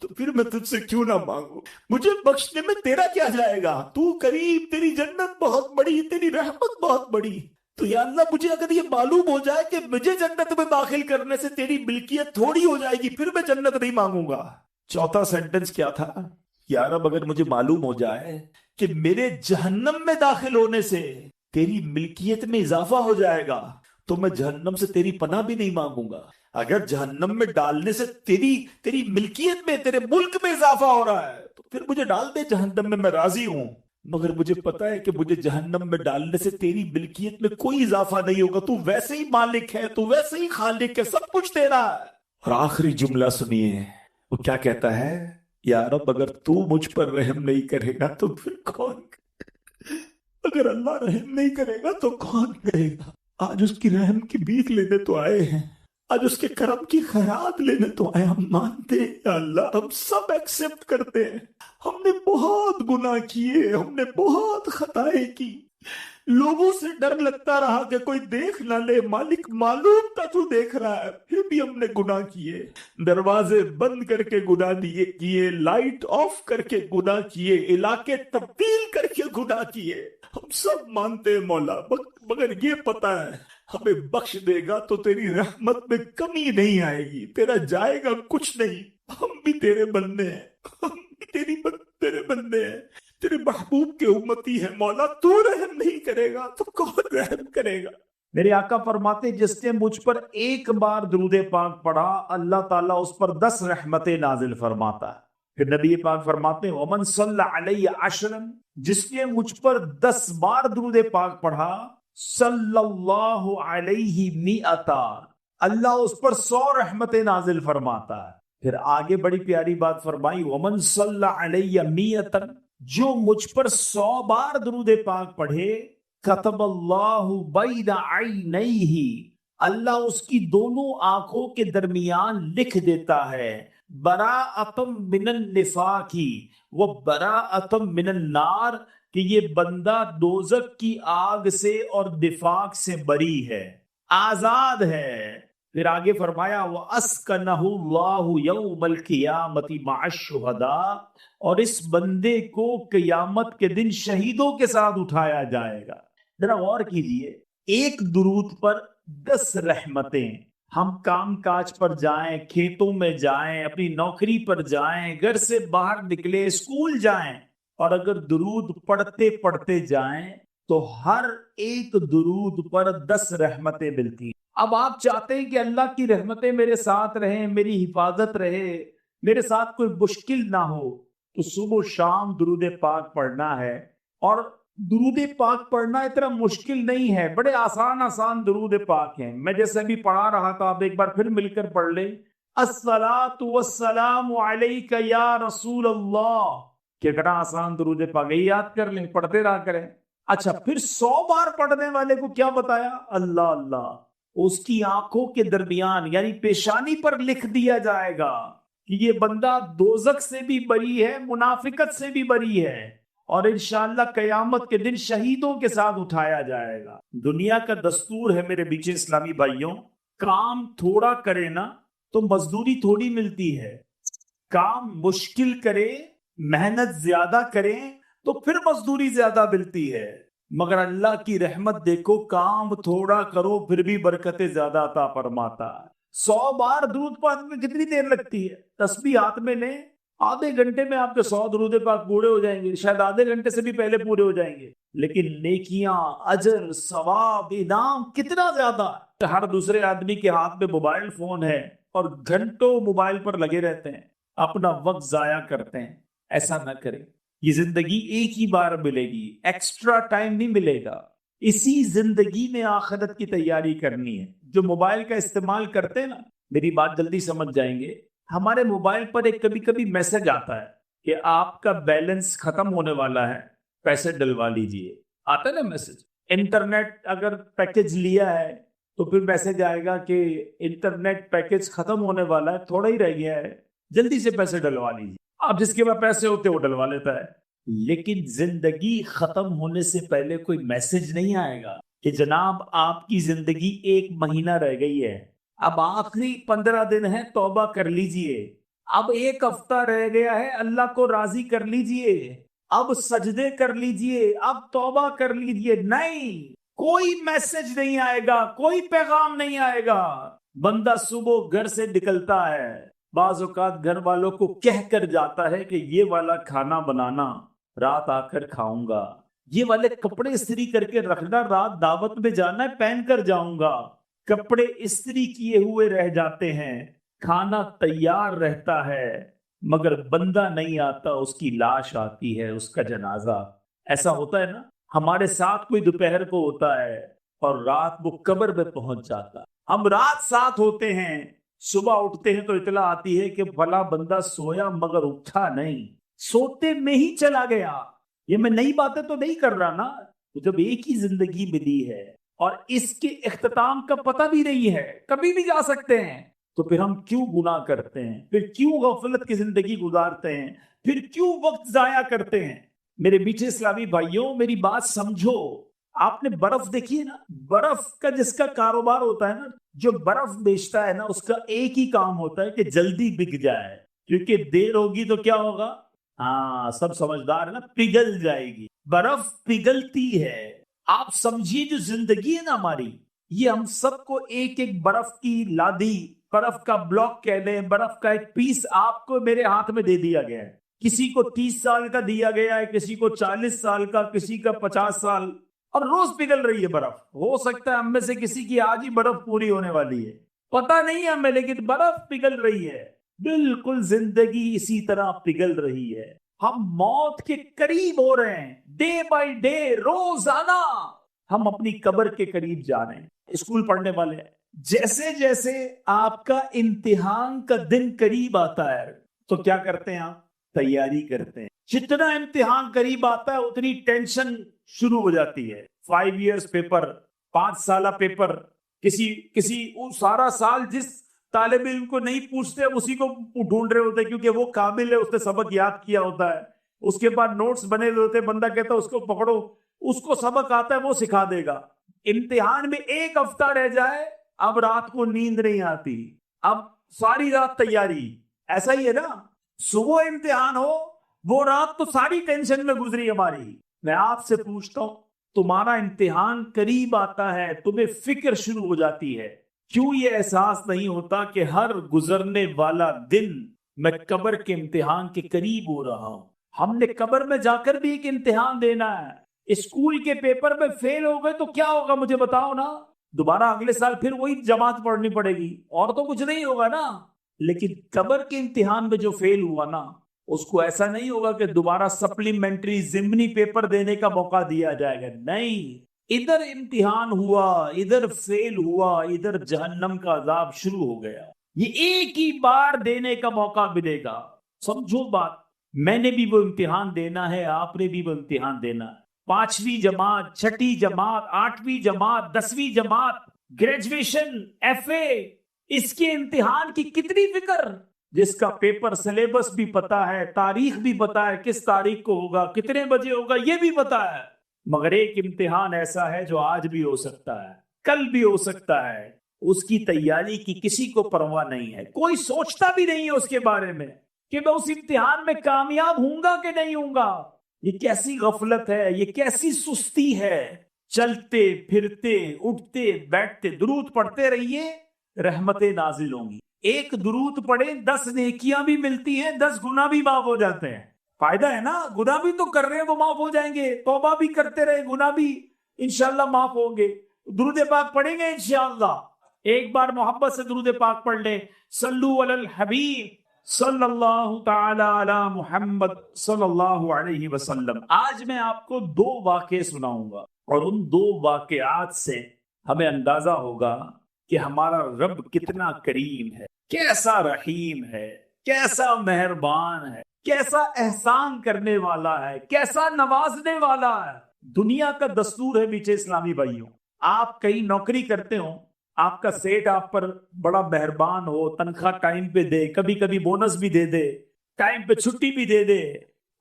تو پھر میں تجھ سے کیوں نہ مانگوں، مجھے بخشنے میں تیرا کیا جائے گا، تو قریب، تیری جنت بہت بڑی، تیری رحمت بہت بڑی۔ تو یا اللہ مجھے اگر یہ معلوم ہو جائے کہ مجھے جنت میں داخل کرنے سے تیری ملکیت تھوڑی ہو جائے گی پھر میں جنت نہیں مانگوں گا۔ چوتھا سینٹنس کیا تھا؟ یا رب اگر مجھے معلوم ہو جائے کہ میرے جہنم میں داخل ہونے سے تیری ملکیت میں اضافہ ہو جائے گا تو میں جہنم سے تیری پناہ بھی نہیں مانگوں گا۔ اگر جہنم میں ڈالنے سے تیری ملکیت میں، تیرے ملک میں اضافہ ہو رہا ہے تو پھر مجھے ڈال دے جہنم میں راضی ہوں، مگر مجھے پتا ہے کہ مجھے جہنم میں ڈالنے سے تیری ملکیت میں کوئی اضافہ نہیں ہوگا، تو ویسے ہی مالک ہے، تو ویسے ہی خالق ہے، سب کچھ تیرا ہے۔ اور آخری جملہ سنیے، وہ کیا کہتا ہے؟ یا رب اگر تو مجھ پر رحم نہیں کرے گا تو پھر کون؟ اگر اللہ رحم نہیں کرے گا تو کون کرے گا؟ آج اس کی رحم کی بھیک لینے تو آئے ہیں، آج اس کے کرم کی خیرات لینے تو آئے، ہم مانتے ہیں یا اللہ، ہم سب ایکسپٹ کرتے ہیں، ہم نے بہت گناہ کیے، ہم نے بہت خطائیں کی، لوگوں سے ڈر لگتا رہا کہ کوئی دیکھ نہ لے، مالک معلوم تھا تو دیکھ رہا ہے، پھر بھی ہم نے گناہ کیے، دروازے بند کر کے گناہ کیے، لائٹ آف کر کے گناہ کیے، علاقے تبدیل کر کے گناہ کیے، ہم سب مانتے ہیں مولا، مگر یہ پتا ہے ہمیں بخش دے گا تو تیری رحمت میں کمی نہیں آئے گی، تیرا جائے گا کچھ نہیں، ہم بھی تیرے بندے ہیں، ہم بھی تیرے بندے ہیں، تیرے محبوب کے امتی ہے مولا، تو رحم نہیں کرے گا تو کون رحم کرے گا؟ میرے آقا فرماتے جس نے مجھ پر ایک بار درود پاک پڑھا اللہ تعالیٰ اس پر 10 رحمتیں نازل فرماتا ہے۔ پھر نبی پاک فرماتے ہیں ومن صلی علیہ عشرا، جس نے مجھ پر 10 بار درود پاک پڑھا صلی اللہ علیہ مئتا، اللہ اس پر 100 رحمتیں نازل فرماتا ہے۔ پھر آگے بڑی پیاری بات فرمائی ومن صلی علیہ مئتا، جو مجھ پر 100 بار درود پاک پڑھے کتب اللہ بین عینیہ، اللہ اس کی دونوں آنکھوں کے درمیان لکھ دیتا ہے براءۃ من النفاق و براءۃ من النار، کہ یہ بندہ دوزخ کی آگ سے اور نفاق سے بری ہے، آزاد ہے۔ پھر آگے فرمایا وَأَسْكَنَهُ اللَّهُ يَوْمَ الْقِيَامَةِ مَعَ الشُّهَدَاءِ، اور اس بندے کو قیامت کے دن شہیدوں کے ساتھ اٹھایا جائے گا۔ ذرا غور کیجئے، ایک درود پر 10 رحمتیں، ہم کام کاج پر جائیں، کھیتوں میں جائیں، اپنی نوکری پر جائیں، گھر سے باہر نکلے، اسکول جائیں، اور اگر درود پڑھتے پڑھتے جائیں تو ہر ایک درود پر 10 رحمتیں ملتی ہیں۔ اب آپ چاہتے ہیں کہ اللہ کی رحمتیں میرے ساتھ رہیں، میری حفاظت رہے، میرے ساتھ کوئی مشکل نہ ہو، تو صبح و شام درود پاک پڑھنا ہے۔ اور درود پاک پڑھنا اتنا مشکل نہیں ہے، بڑے آسان درود پاک ہیں۔ میں جیسے بھی پڑھا رہا تھا، آپ ایک بار پھر مل کر پڑھ لیں، الصلاۃ والسلام علیک یا رسول اللہ، کتنا آسان درود پاک ہے، یاد کر لیں، پڑھتے رہا کریں۔ اچھا، پھر 100 بار پڑھنے والے کو کیا بتایا؟ اللہ اللہ، اس کی آنکھوں کے درمیان یعنی پیشانی پر لکھ دیا جائے گا کہ یہ بندہ دوزخ سے بھی بری ہے، منافقت سے بھی بری ہے، اور انشاءاللہ قیامت کے دن شہیدوں کے ساتھ اٹھایا جائے گا۔ دنیا کا دستور ہے میرے بیچے اسلامی بھائیوں، کام تھوڑا کرے نا تو مزدوری تھوڑی ملتی ہے، کام مشکل کرے، محنت زیادہ کریں تو پھر مزدوری زیادہ ملتی ہے، مگر اللہ کی رحمت دیکھو، کام تھوڑا کرو پھر بھی برکتیں زیادہ عطا فرماتا ہے۔ 100 بار درود پاک میں کتنی دیر لگتی ہے؟ تسبیح ہاتھ میں لیں، آدھے گھنٹے میں آپ کے 100 درود پاک پورے ہو جائیں گے، شاید آدھے گھنٹے سے بھی پہلے پورے ہو جائیں گے، لیکن نیکیاں، اجر، ثواب، انعام کتنا زیادہ ہے۔ ہر دوسرے آدمی کے ہاتھ میں موبائل فون ہے اور گھنٹوں موبائل پر لگے رہتے ہیں، اپنا وقت ضائع کرتے ہیں۔ ایسا نہ کریں، یہ زندگی ایک ہی بار ملے گی، ایکسٹرا ٹائم نہیں ملے گا۔ اسی زندگی میں آخرت کی تیاری کرنی ہے۔ جو موبائل کا استعمال کرتے ہیں نا، میری بات جلدی سمجھ جائیں گے، ہمارے موبائل پر ایک کبھی میسج آتا ہے کہ آپ کا بیلنس ختم ہونے والا ہے، پیسے ڈلوا لیجئے، آتا ہے نا میسج۔ انٹرنیٹ اگر پیکج لیا ہے تو پھر میسج آئے گا کہ انٹرنیٹ پیکج ختم ہونے والا ہے، تھوڑا ہی رہ گیا ہے، جلدی سے پیسے ڈلوا لیجئے۔ اب جس کے پاس پیسے ہوتے وہ ڈلوا لیتا ہے، لیکن زندگی ختم ہونے سے پہلے کوئی میسج نہیں آئے گا کہ جناب آپ کی زندگی 1 مہینہ رہ گئی ہے، اب آخری 15 دن ہے، توبہ کر لیجئے، اب 1 ہفتہ رہ گیا ہے، اللہ کو راضی کر لیجئے، اب سجدے کر لیجئے، اب توبہ کر لیجئے۔ نہیں، کوئی میسج نہیں آئے گا، کوئی پیغام نہیں آئے گا۔ بندہ صبح گھر سے نکلتا ہے، بعض اوقات گھر والوں کو کہہ کر جاتا ہے کہ یہ والا کھانا بنانا، رات آ کر کھاؤں گا، یہ والے کپڑے استری کر کے رکھنا، رات دعوت میں جانا ہے پہن کر جاؤں گا۔ کپڑے استری کیے ہوئے رہ جاتے ہیں، کھانا تیار رہتا ہے، مگر بندہ نہیں آتا، اس کی لاش آتی ہے، اس کا جنازہ۔ ایسا ہوتا ہے نا، ہمارے ساتھ کوئی دوپہر کو ہوتا ہے اور رات وہ قبر میں پہنچ جاتا، ہم رات ساتھ ہوتے ہیں، صبح اٹھتے ہیں تو اطلاع آتی ہے کہ فلاں بندہ سویا مگر اٹھا نہیں، سوتے میں ہی چلا گیا۔ یہ میں نئی باتیں تو نہیں کر رہا نا، جب ایک ہی زندگی ملی ہے اور اس کے اختتام کا پتہ بھی نہیں ہے، کبھی بھی جا سکتے ہیں، تو پھر ہم کیوں گناہ کرتے ہیں؟ پھر کیوں غفلت کی زندگی گزارتے ہیں؟ پھر کیوں وقت ضائع کرتے ہیں؟ میرے میٹھے اسلامی بھائیوں، میری بات سمجھو، آپ نے برف دیکھی ہے نا، برف کا جس کا کاروبار ہوتا ہے نا، جو برف بیچتا ہے نا، اس کا ایک ہی کام ہوتا ہے کہ جلدی بک جائے، کیونکہ دیر ہوگی تو کیا ہوگا؟ ہاں سب سمجھدار ہے نا، پگھل جائے گی، برف پگھلتی ہے۔ آپ سمجھیے جو زندگی ہے نا ہماری، یہ ہم سب کو ایک ایک برف کی لادی، برف کا بلاک کہہ لیں، برف کا ایک پیس آپ کو میرے ہاتھ میں دے دیا گیا ہے۔ کسی کو 30 سال کا دیا گیا ہے، کسی کو 40 سال کا، کسی کا 50 سال، اور روز پگھل رہی ہے برف۔ ہو سکتا ہے ہم میں سے کسی کی آج ہی برف پوری ہونے والی ہے، پتہ نہیں ہے ہمیں، لیکن برف پگھل رہی ہے۔ بالکل زندگی اسی طرح پگھل رہی ہے، ہم موت کے قریب ہو رہے ہیں، ڈے بائی ڈے، روزانہ ہم اپنی قبر کے قریب جا رہے ہیں۔ اسکول پڑھنے والے ہیں، جیسے جیسے آپ کا امتحان کا دن قریب آتا ہے تو کیا کرتے ہیں آپ؟ تیاری کرتے ہیں۔ جتنا امتحان قریب آتا ہے اتنی ٹینشن شروع ہو جاتی ہے۔ 5 ایئرس پیپر، 5 سالہ پیپر، کسی سارا سال جس طالب علم کو نہیں پوچھتے اسی کو ڈھونڈ رہے ہوتے کیونکہ وہ قابل ہے، اس نے سبق یاد کیا ہوتا ہے، اس کے بعد نوٹس بنے ہوئے ہوتے، بندہ کہتا ہے اس کو پکڑو، اس کو سبق آتا ہے وہ سکھا دے گا۔ امتحان میں 1 ہفتہ رہ جائے، اب رات کو نیند نہیں آتی، اب ساری رات تیاری۔ ایسا ہی ہے نا، صبح امتحان ہو، وہ رات تو ساری ٹینشن میں گزری ہماری۔ میں آپ سے پوچھتا ہوں، تمہارا امتحان قریب آتا ہے، تمہیں فکر شروع ہو جاتی ہے، کیوں یہ احساس نہیں ہوتا کہ ہر گزرنے والا دن میں قبر کے امتحان کے قریب ہو رہا ہوں؟ ہم نے قبر میں جا کر بھی ایک امتحان دینا ہے۔ اسکول کے پیپر میں فیل ہو گئے تو کیا ہوگا مجھے بتاؤ نا، دوبارہ اگلے سال پھر وہی جماعت پڑھنی پڑے گی، اور تو کچھ نہیں ہوگا نا۔ لیکن قبر کے امتحان میں جو فیل ہوا نا، اس کو ایسا نہیں ہوگا کہ دوبارہ سپلیمنٹری ضمنی پیپر دینے کا موقع دیا جائے گا، نہیں، ادھر امتحان ہوا، ادھر فیل ہوا، ادھر جہنم کا عذاب شروع ہو گیا، یہ ایک ہی بار دینے کا موقع ملے گا۔ سمجھو بات، میں نے بھی وہ امتحان دینا ہے، آپ نے بھی وہ امتحان دینا ہے۔ 5ویں جماعت، 6ٹھی جماعت، 8ویں جماعت، 10ویں جماعت، گریجویشن، FA، اس کے امتحان کی کتنی فکر، جس کا پیپر سلیبس بھی پتا ہے، تاریخ بھی پتا ہے، کس تاریخ کو ہوگا، کتنے بجے ہوگا، یہ بھی پتا ہے، مگر ایک امتحان ایسا ہے جو آج بھی ہو سکتا ہے، کل بھی ہو سکتا ہے، اس کی تیاری کی کسی کو پرواہ نہیں ہے، کوئی سوچتا بھی نہیں ہے اس کے بارے میں کہ میں اس امتحان میں کامیاب ہوں گا کہ نہیں ہوں گا۔ یہ کیسی غفلت ہے، یہ کیسی سستی ہے۔ چلتے پھرتے اٹھتے بیٹھتے درود پڑھتے رہیے، رحمتیں نازل ہوں گی۔ ایک درود پڑھے 10 نیکیاں بھی ملتی ہیں، 10 گناہ بھی معاف ہو جاتے ہیں۔ فائدہ ہے نا، گناہ بھی تو کر رہے ہیں وہ معاف ہو جائیں گے، توبہ بھی کرتے رہے، گناہ بھی انشاءاللہ معاف ہوں گے۔ درود پاک پڑھیں گے انشاءاللہ، ایک بار محبت سے درود پاک پڑھ لیں، صلو علی الحبیب صلی اللہ تعالی علی محمد صلی اللہ علیہ وسلم۔ آج میں آپ کو 2 واقعے سناؤں گا، اور ان 2 واقعات سے ہمیں اندازہ ہوگا کہ ہمارا رب کتنا کریم ہے، کیسا رحیم ہے، کیسا مہربان ہے، کیسا احسان کرنے والا ہے، کیسا نوازنے والا ہے۔ دنیا کا دستور ہے میٹھے اسلامی بھائیوں، آپ کہیں نوکری کرتے ہو، آپ کا سیٹ آپ پر بڑا مہربان ہو، تنخواہ ٹائم پہ دے، کبھی کبھی بونس بھی دے دے، ٹائم پہ چھٹی بھی دے دے،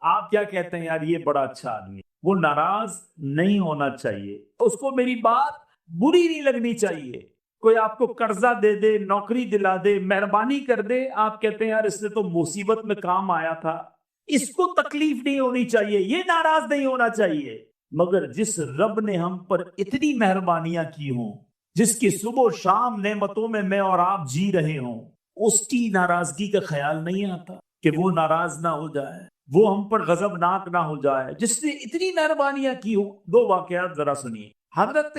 آپ کیا کہتے ہیں؟ یار یہ بڑا اچھا آدمی ہے۔ وہ ناراض نہیں ہونا چاہیے، اس کو میری بات بری نہیں لگنی چاہیے۔ کوئی آپ کو قرضہ دے دے، نوکری دلا دے، مہربانی کر دے، آپ کہتے ہیں یار اس نے تو مصیبت میں کام آیا تھا، اس کو تکلیف نہیں ہونی چاہیے، یہ ناراض نہیں ہونا چاہیے۔ مگر جس رب نے ہم پر اتنی مہربانیاں کی ہوں، جس کی صبح و شام نعمتوں میں اور آپ جی رہے ہوں، اس کی ناراضگی کا خیال نہیں آتا کہ وہ ناراض نہ ہو جائے، وہ ہم پر غضبناک نہ ہو جائے، جس نے اتنی مہربانیاں کی ہوں۔ 2 واقعات ذرا سنیے۔ حضرت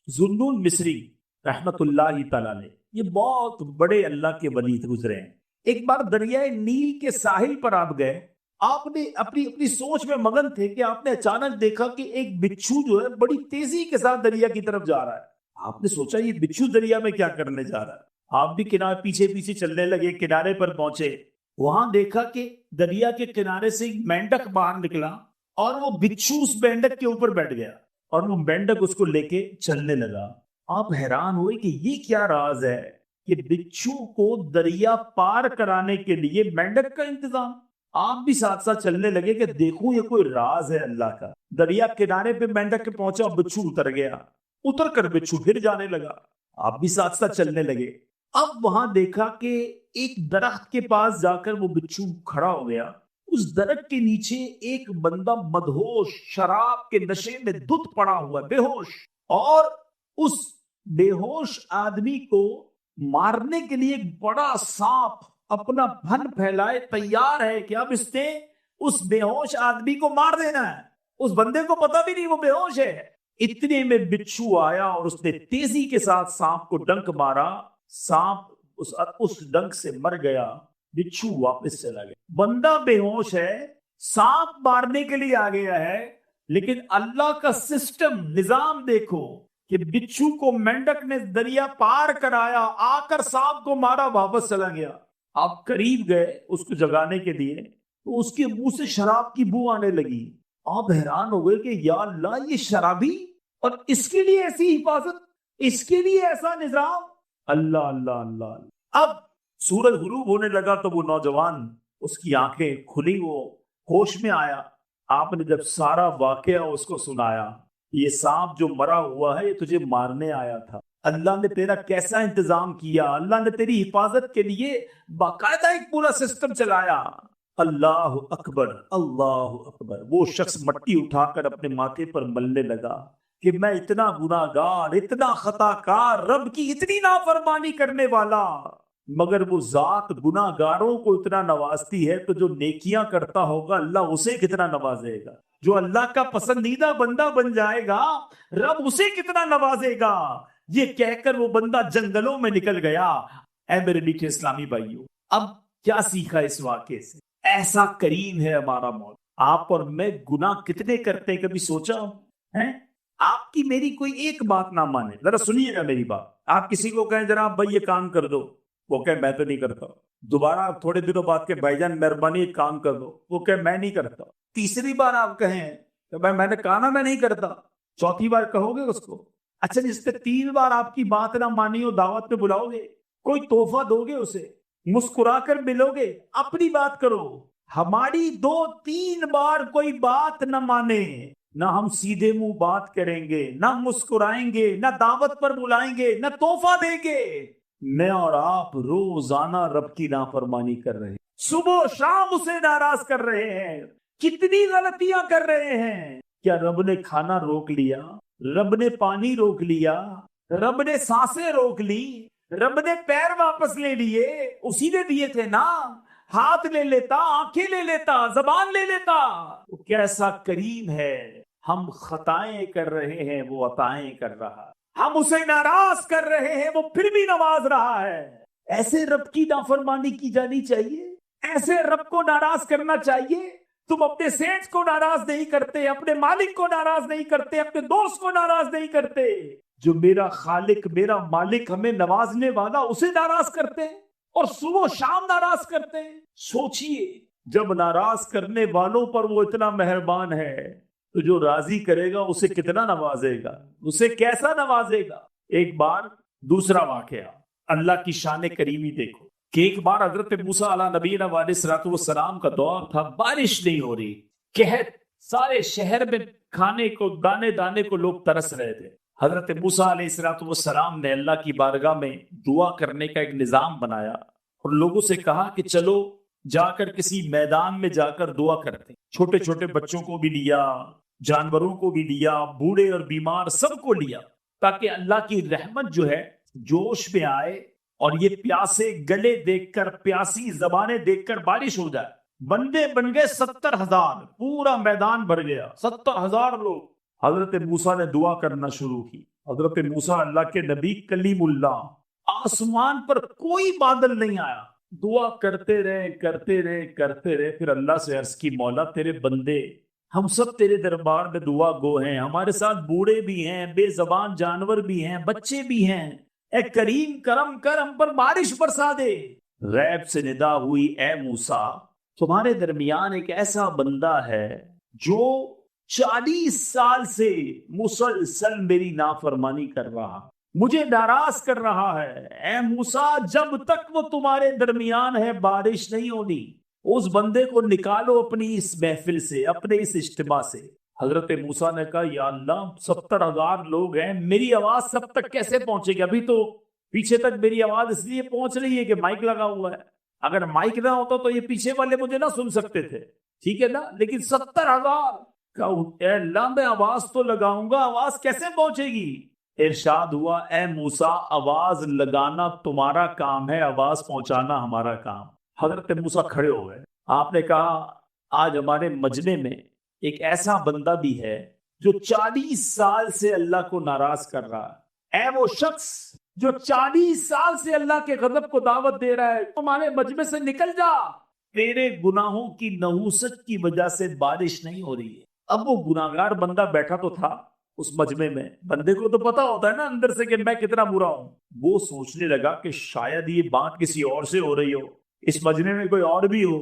ذوالنون مصری رحمت اللہ تعالیٰ نے، یہ بہت بڑے اللہ کے ولی گزرے ہیں۔ ایک بار دریائے نیل کے ساحل پر آپ گئے، آپ نے اپنی سوچ میں مگن تھے کہ آپ نے اچانک دیکھا کہ ایک بچھو جو ہے بڑی تیزی کے ساتھ دریا کی طرف جا رہا ہے۔ آپ نے سوچا یہ بچھو دریا میں کیا کرنے جا رہا ہے، آپ بھی کنارے پیچھے پیچھے چلنے لگے، کنارے پر پہنچے، وہاں دیکھا کہ دریا کے کنارے سے ایک مینڈک باہر نکلا، اور وہ بچھو اس مینڈک کے اوپر بیٹھ گیا، اور وہ مینڈک اس کو لے کے چلنے لگا۔ آپ حیران ہوئے کہ یہ کیا راز ہے کہ بچھو کو دریا پار کرانے کے لیے مینڈک کا انتظام۔ آپ بھی ساتھ ساتھ چلنے لگے کہ دیکھوں یہ کوئی راز ہے اللہ کا. دریا کنارے پہ مینڈک کے پہنچا, بچھو اتر گیا, اتر کر بچھو پھر جانے لگا. آپ بھی ساتھ ساتھ چلنے لگے. اب وہاں دیکھا کہ ایک درخت کے پاس جا کر وہ بچھو کھڑا ہو گیا. اس درخت کے نیچے ایک بندہ مدہوش شراب کے نشے میں دھت پڑا ہوا, بے ہوش, اور اس بے ہوش آدمی کو مارنے کے لیے ایک بڑا سانپ اپنا بھن پھیلائے تیار ہے کہ اب اس نے اس بے ہوش آدمی کو مار دینا ہے. اس بندے کو پتا بھی نہیں وہ بے ہوش ہے. اتنے میں بچھو آیا اور اس نے تیزی کے ساتھ سانپ کو ڈنک مارا. سانپ اس ڈنک سے مر گیا, بچھو واپس چلا گیا. بندہ بے ہوش ہے, سانپ مارنے کے لیے آ گیا ہے, لیکن اللہ کا سسٹم نظام دیکھو کہ بچھو کو مینڈک نے دریا پار کرایا, آ کر سانپ کو مارا, واپس چلا گیا. آپ قریب گئے اس کو جگانے کے لیے تو اس کے منہ سے شراب کی بو آنے لگی. آپ حیران ہو گئے کہ یا اللہ, یہ شرابی اور اس کے لیے ایسی حفاظت, اس کے لیے ایسا نظام. اللہ اللہ اللہ. اب سورج غروب ہونے لگا تو وہ نوجوان, اس کی آنکھیں کھلی, وہ ہوش میں آیا. آپ نے جب سارا واقعہ اس کو سنایا, یہ سانپ جو مرا ہوا ہے یہ تجھے مارنے آیا تھا, اللہ نے تیرا کیسا انتظام کیا, اللہ نے تیری حفاظت کے لیے باقاعدہ ایک پورا سسٹم چلایا. اللہ اکبر اللہ اکبر. وہ شخص مٹی اٹھا کر اپنے ماتھے پر ملنے لگا کہ میں اتنا گناہگار, اتنا خطا کار, رب کی اتنی نافرمانی کرنے والا, مگر وہ ذات گناہگاروں کو اتنا نوازتی ہے تو جو نیکیاں کرتا ہوگا اللہ اسے کتنا نوازے گا. جو اللہ کا پسندیدہ بندہ بن جائے گا رب اسے کتنا نوازے گا. یہ کہہ کر وہ بندہ جنگلوں میں نکل گیا. اے میرے میٹھے اسلامی بھائیوں, اب کیا سیکھا اس واقعے سے؟ ایسا کریم ہے ہمارا مولا. آپ اور میں گناہ کتنے کرتے ہیں, کبھی سوچا ہے؟ آپ کی میری کوئی ایک بات نہ مانے, ذرا سنیے گا میری بات. آپ کسی کو کہیں ذرا بھائی یہ کام کر دو, وہ کہے میں تو نہیں کرتا. دوبارہ تھوڑے دنوں بعد کہ بھائی جان مہربانی ایک کام کر دو, وہ کہے میں نہیں کرتا. تیسری بار آپ کہیں کہ بھائی میں نے کہا نا میں نہیں کرتا, چوتھی بار کہو گے اس کو؟ اچھا جس پہ 3 بار آپ کی بات نہ مانی ہو, دعوت پہ بلاؤ گے, کوئی تحفہ دو گے اسے, مسکرا کر ملو گے, اپنی بات کرو. ہماری 2-3 بار کوئی بات نہ مانے, نہ ہم سیدھے منہ بات کریں گے, نہ مسکرائیں گے, نہ دعوت پر بلائیں گے, نہ تحفہ دیں گے. میں اور آپ روزانہ رب کی نافرمانی کر رہے ہیں, صبح و شام اسے ناراض کر رہے ہیں. کتنی غلطیاں کر رہے ہیں. کیا رب نے کھانا روک لیا؟ رب نے پانی روک لیا؟ رب نے سانسیں روک لی؟ رب نے پیر واپس لے لیے؟ اسی نے دیے تھے نا. ہاتھ لے لیتا, آنکھیں لے لیتا, زبان لے لیتا. وہ کیسا کریم ہے. ہم خطائیں کر رہے ہیں, وہ عطائیں کر رہا. ہم اسے ناراض کر رہے ہیں, وہ پھر بھی نواز رہا ہے. ایسے رب کی نافرمانی کی جانی چاہیے, ایسے رب کو ناراض کرنا چاہیے. تم اپنے سیٹھ کو ناراض نہیں کرتے, اپنے مالک کو ناراض نہیں کرتے, اپنے دوست کو ناراض نہیں کرتے. جو میرا خالق میرا مالک ہمیں نوازنے والا, اسے ناراض کرتے ہیں اور صبح و شام ناراض کرتے ہیں. سوچئے جب ناراض کرنے والوں پر وہ اتنا مہربان ہے تو جو راضی کرے گا اسے کتنا نوازے گا, اسے کیسا نوازے گا. ایک بار دوسرا واقعہ, اللہ کی شان کریمی دیکھو کہ ایک بار حضرت موسیٰ علیہ نبینا علیہ الصلوۃ والسلام کا دور تھا, بارش نہیں ہو رہی, قحط, سارے شہر میں کھانے کو دانے دانے کو لوگ ترس رہے تھے. حضرت موسیٰ علیہ الصلوۃ والسلام نے اللہ کی بارگاہ میں دعا کرنے کا ایک نظام بنایا اور لوگوں سے کہا کہ چلو جا کر کسی میدان میں جا کر دعا کرتے. چھوٹے چھوٹے بچوں کو بھی لیا, جانوروں کو بھی لیا, بوڑھے اور بیمار سب کو لیا, تاکہ اللہ کی رحمت جو ہے جوش میں آئے اور یہ پیاسے گلے دیکھ کر, پیاسی زبانیں دیکھ کر بارش ہو جائے. بندے بن گئے 70,000, پورا میدان بھر گیا, 70,000 لوگ. حضرت موسیٰ نے دعا کرنا شروع کی. حضرت موسیٰ اللہ کے نبی کلیم اللہ, آسمان پر کوئی بادل نہیں آیا, دعا کرتے رہے کرتے رہے کرتے رہے. پھر اللہ سے عرض کی, مولا تیرے بندے ہم سب تیرے دربار میں دعا گو ہیں, ہمارے ساتھ بوڑھے بھی ہیں, بے زبان جانور بھی ہیں, بچے بھی ہیں, اے کریم کرم کر ہم پر بارش برسا دے. غیب سے ندا ہوئی, اے موسیٰ تمہارے درمیان ایک ایسا بندہ ہے جو 40 سال سے مسلسل میری نافرمانی کر رہا, مجھے ناراض کر رہا ہے. اے موسیٰ جب تک وہ تمہارے درمیان ہے بارش نہیں ہونی. اس بندے کو نکالو اپنی اس محفل سے، اپنے اس اجتماع سے۔ حضرت موسیٰ نے کہا یا اللہ 70,000 لوگ ہیں، میری آواز سب تک کیسے پہنچے گی؟ ابھی تو پیچھے تک میری آواز اس لیے پہنچ رہی ہے کہ مائک لگا ہوا ہے، اگر مائک نہ ہوتا تو یہ پیچھے والے مجھے نہ سن سکتے تھے، ٹھیک ہے نا؟ لیکن 70,000 کا، اے اللہ میں آواز تو لگاؤں گا، آواز کیسے پہنچے گی؟ ارشاد ہوا اے موسیٰ آواز لگانا تمہارا کام ہے، آواز پہنچانا ہمارا کام۔ حضرت موسیٰ کھڑے ہو گئے، آپ نے کہا آج ہمارے مجمع میں ایک ایسا بندہ بھی ہے جو 40 سال سے اللہ کو ناراض کر رہا ہے۔ اے وہ شخص جو 40 سال سے اللہ کے غضب کو دعوت دے رہا ہے، تمہارے مجمع سے نکل جا، تیرے گناہوں کی نحوست کی وجہ سے بارش نہیں ہو رہی ہے۔ اب وہ گناہگار بندہ بیٹھا تو تھا اس مجمع میں، بندے کو تو پتا ہوتا ہے نا اندر سے کہ میں کتنا برا ہوں۔ وہ سوچنے لگا کہ شاید یہ بات کسی اور سے ہو رہی ہو، اس مجمع میں کوئی اور بھی ہو۔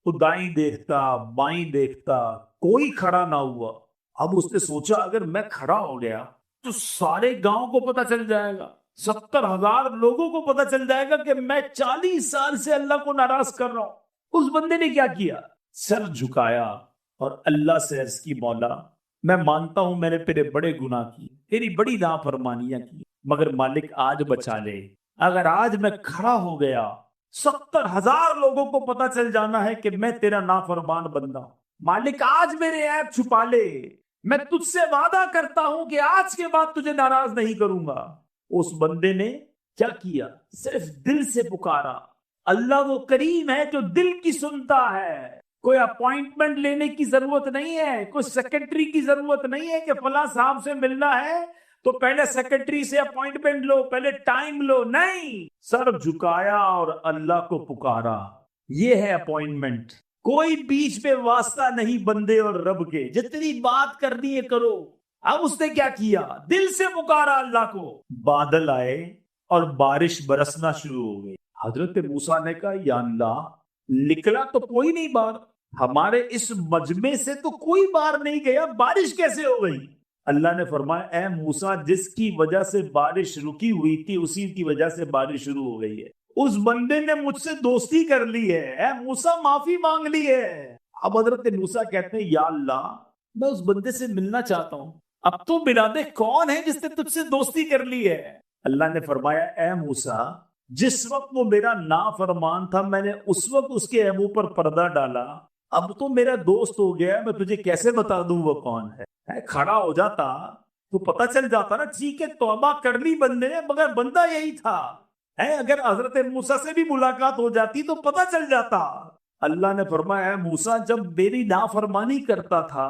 وہ دائیں دیکھتا بائیں دیکھتا، کوئی کھڑا نہ ہوا۔ اب اس نے سوچا اگر میں کھڑا ہو گیا تو سارے گاؤں کو پتا چل جائے گا، 70,000 لوگوں کو پتا چل جائے گا کہ میں 40 سال سے اللہ کو ناراض کر رہا ہوں۔ اس بندے نے کیا کیا؟ سر جھکایا اور اللہ سے عرض کی مولا میں مانتا ہوں میں نے تیرے بڑے گناہ کی، تیری بڑی نافرمانیاں کی، مگر مالک آج بچا لے۔ اگر آج میں کھڑا ہو گیا 70,000 لوگوں کو پتا چل جانا ہے کہ میں تیرا نافرمان بندہ ہوں، مالک آج میرے عیب چھپا لے، میں تجھ سے وعدہ کرتا ہوں کہ آج کے بعد تجھے ناراض نہیں کروں گا۔ اس بندے نے کیا کیا؟ صرف دل سے پکارا۔ اللہ وہ کریم ہے جو دل کی سنتا ہے، کوئی اپوائنٹمنٹ لینے کی ضرورت نہیں ہے، کوئی سیکرٹری کی ضرورت نہیں ہے کہ فلاں صاحب سے ملنا ہے تو پہلے سیکرٹری سے اپوائنٹمنٹ لو، پہلے ٹائم لو، نہیں، سر جھکایا اور اللہ کو پکارا، یہ ہے اپوائنٹمنٹ۔ کوئی بیچ میں واسطہ نہیں بندے اور رب کے، جتنی بات کرنی ہے کرو۔ اب اس نے کیا کیا؟ دل سے پکارا اللہ کو، بادل آئے اور بارش برسنا شروع ہو گئی۔ حضرت موسیٰ نے کہا یا اللہ نکلا تو کوئی نہیں باہر، ہمارے اس مجمع سے تو کوئی باہر نہیں گیا، بارش کیسے ہو گئی؟ اللہ نے فرمایا اے موسیٰ جس کی وجہ سے بارش رکی ہوئی تھی اسی کی وجہ سے بارش شروع ہو گئی ہے۔ اس بندے نے مجھ سے دوستی کر لی ہے، اے موسیٰ معافی مانگ لی ہے۔ اب حضرت موسیٰ کہتے ہیں یا اللہ میں اس بندے سے ملنا چاہتا ہوں، اب تو بلا دے کون ہے جس نے تجھ سے دوستی کر لی ہے؟ اللہ نے فرمایا اے موسیٰ جس وقت وہ میرا نافرمان تھا میں نے اس وقت اس کے منہ پر پردہ ڈالا، اب تو میرا دوست ہو گیا، میں تجھے کیسے بتا دوں وہ کون ہے؟ کھڑا ہو جاتا تو پتہ چل جاتا نا، ٹھیک ہے توبہ کر لی بندے نے مگر بندہ یہی تھا۔ اگر حضرت موسیٰ سے بھی ملاقات ہو جاتی تو پتہ چل جاتا۔ اللہ نے فرمایا اے موسیٰ جب میری نافرمانی کرتا تھا،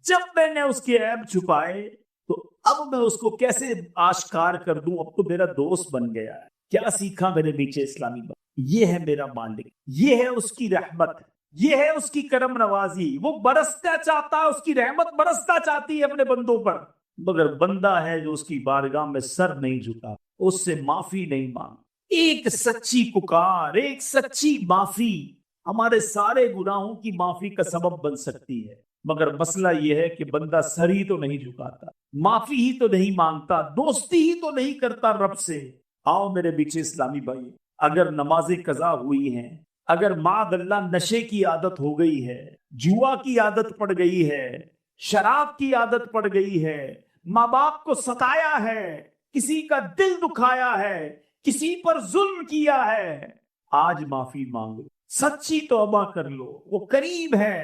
جب میں نے اس کے عیب چھپائے تو اب میں اس کو کیسے آشکار کر دوں؟ اب تو میرا دوست بن گیا ہے۔ کیا سیکھا میرے نیچے اسلامی بات؟ یہ ہے میرا مالک، یہ ہے اس کی رحمت، یہ ہے اس کی کرم نوازی، وہ برستا چاہتا ہے، اس کی رحمت برستا چاہتی ہے اپنے بندوں پر، مگر بندہ ہے جو اس کی بارگاہ میں سر نہیں جھکا، اس سے معافی نہیں مانگ۔ ایک سچی پکار، ایک سچی معافی ہمارے سارے گناہوں کی معافی کا سبب بن سکتی ہے، مگر مسئلہ یہ ہے کہ بندہ سر ہی تو نہیں جھکاتا، معافی ہی تو نہیں مانگتا، دوستی ہی تو نہیں کرتا رب سے۔ آؤ میرے بیچے اسلامی بھائی، اگر نمازیں قضا ہوئی ہیں، اگر معاذ اللہ نشے کی عادت ہو گئی ہے، جوا کی عادت پڑ گئی ہے، شراب کی عادت پڑ گئی ہے، ماں باپ کو ستایا ہے، کسی کا دل دکھایا ہے، کسی پر ظلم کیا ہے، آج معافی مانگو، سچی توبہ کر لو، وہ قریب ہے۔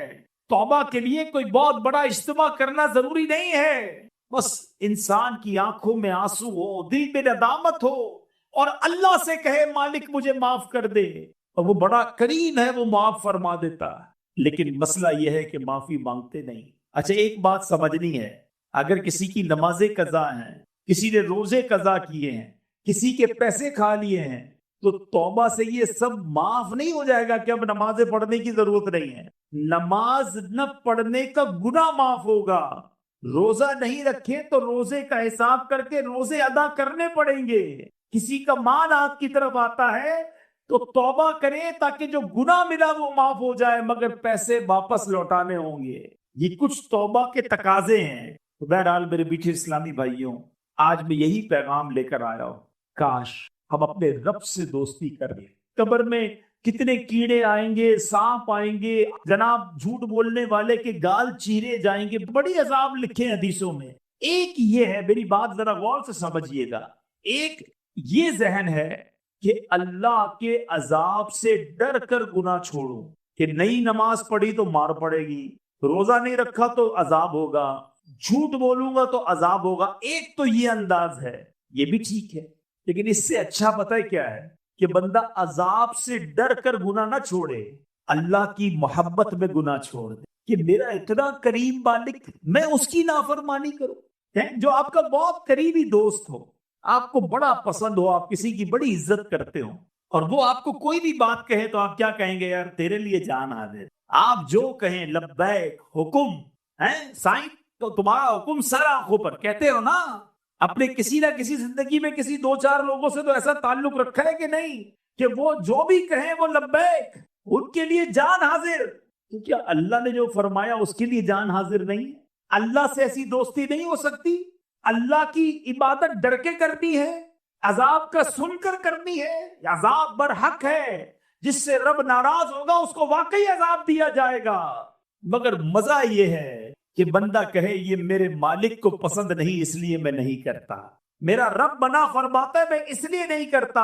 توبہ کے لیے کوئی بہت بڑا اجتماع کرنا ضروری نہیں ہے، بس انسان کی آنکھوں میں آنسو ہو، دل میں ندامت ہو اور اللہ سے کہے مالک مجھے معاف کر دے، اور وہ بڑا کریم ہے، وہ معاف فرما دیتا ہے۔ لیکن مسئلہ یہ ہے کہ معافی مانگتے نہیں۔ اچھا ایک بات سمجھنی ہے، اگر کسی کی نمازیں قضا ہیں، کسی نے روزے قضا کیے ہیں، کسی کے پیسے کھا لیے ہیں، تو توبہ سے یہ سب معاف نہیں ہو جائے گا کہ اب نمازیں پڑھنے کی ضرورت نہیں ہے۔ نماز نہ پڑھنے کا گناہ معاف ہوگا، روزہ نہیں رکھے تو روزے کا حساب کر کے روزے ادا کرنے پڑیں گے، کسی کا مال آپ کی طرف آتا ہے تو توبہ کرے تاکہ جو گناہ ملا وہ معاف ہو جائے، مگر پیسے واپس لوٹانے ہوں گے۔ یہ کچھ توبہ کے تقاضے ہیں۔ بہرحال میرے بیٹھے اسلامی بھائیوں، آج میں یہی پیغام لے کر آیا ہوں، کاش ہم اپنے رب سے دوستی کر لیں۔ قبر میں کتنے کیڑے آئیں گے، سانپ آئیں گے، جناب جھوٹ بولنے والے کے گال چیرے جائیں گے، بڑی عذاب لکھے ہیں حدیثوں میں۔ ایک یہ ہے، میری بات ذرا غور سے سمجھیے گا، ایک یہ ذہن ہے کہ اللہ کے عذاب سے ڈر کر گناہ چھوڑوں، کہ نئی نماز پڑھی تو مار پڑے گی، روزہ نہیں رکھا تو عذاب ہوگا، جھوٹ بولوں گا تو عذاب ہوگا، ایک تو یہ انداز ہے، یہ بھی ٹھیک ہے، لیکن اس سے اچھا پتہ ہے کیا ہے؟ کہ بندہ عذاب سے ڈر کر گناہ نہ چھوڑے، اللہ کی محبت میں گناہ چھوڑ دے، کہ میرا اتنا کریم مالک، میں اس کی نافرمانی کروں۔ جو آپ کا بہت قریبی دوست ہو، آپ کو بڑا پسند ہو، آپ کسی کی بڑی عزت کرتے ہو، اور وہ آپ کو کوئی بھی بات کہے تو آپ کیا کہیں گے؟ یار تیرے لیے جان حاضر، آپ جو کہیں لبیک، حکم ہے سائن، تو تمہارا حکم سر آنکھوں پر، کہتے ہو نا؟ اپنے کسی نہ کسی زندگی میں کسی دو چار لوگوں سے تو ایسا تعلق رکھا ہے کہ نہیں، کہ وہ جو بھی کہیں وہ لبیک، ان کے لیے جان حاضر؟ کیونکہ اللہ نے جو فرمایا اس کے لیے جان حاضر نہیں ہے؟ اللہ سے ایسی دوستی نہیں ہو سکتی؟ اللہ کی عبادت ڈر کے کرنی ہے، عذاب کا سن کر کرنی ہے، عذاب برحق ہے، جس سے رب ناراض ہوگا اس کو واقعی عذاب دیا جائے گا۔ مگر مزہ یہ ہے کہ بندہ کہے یہ میرے مالک کو پسند نہیں اس لیے میں نہیں کرتا، میرا رب منع فرماتا ہے میں اس لیے نہیں کرتا،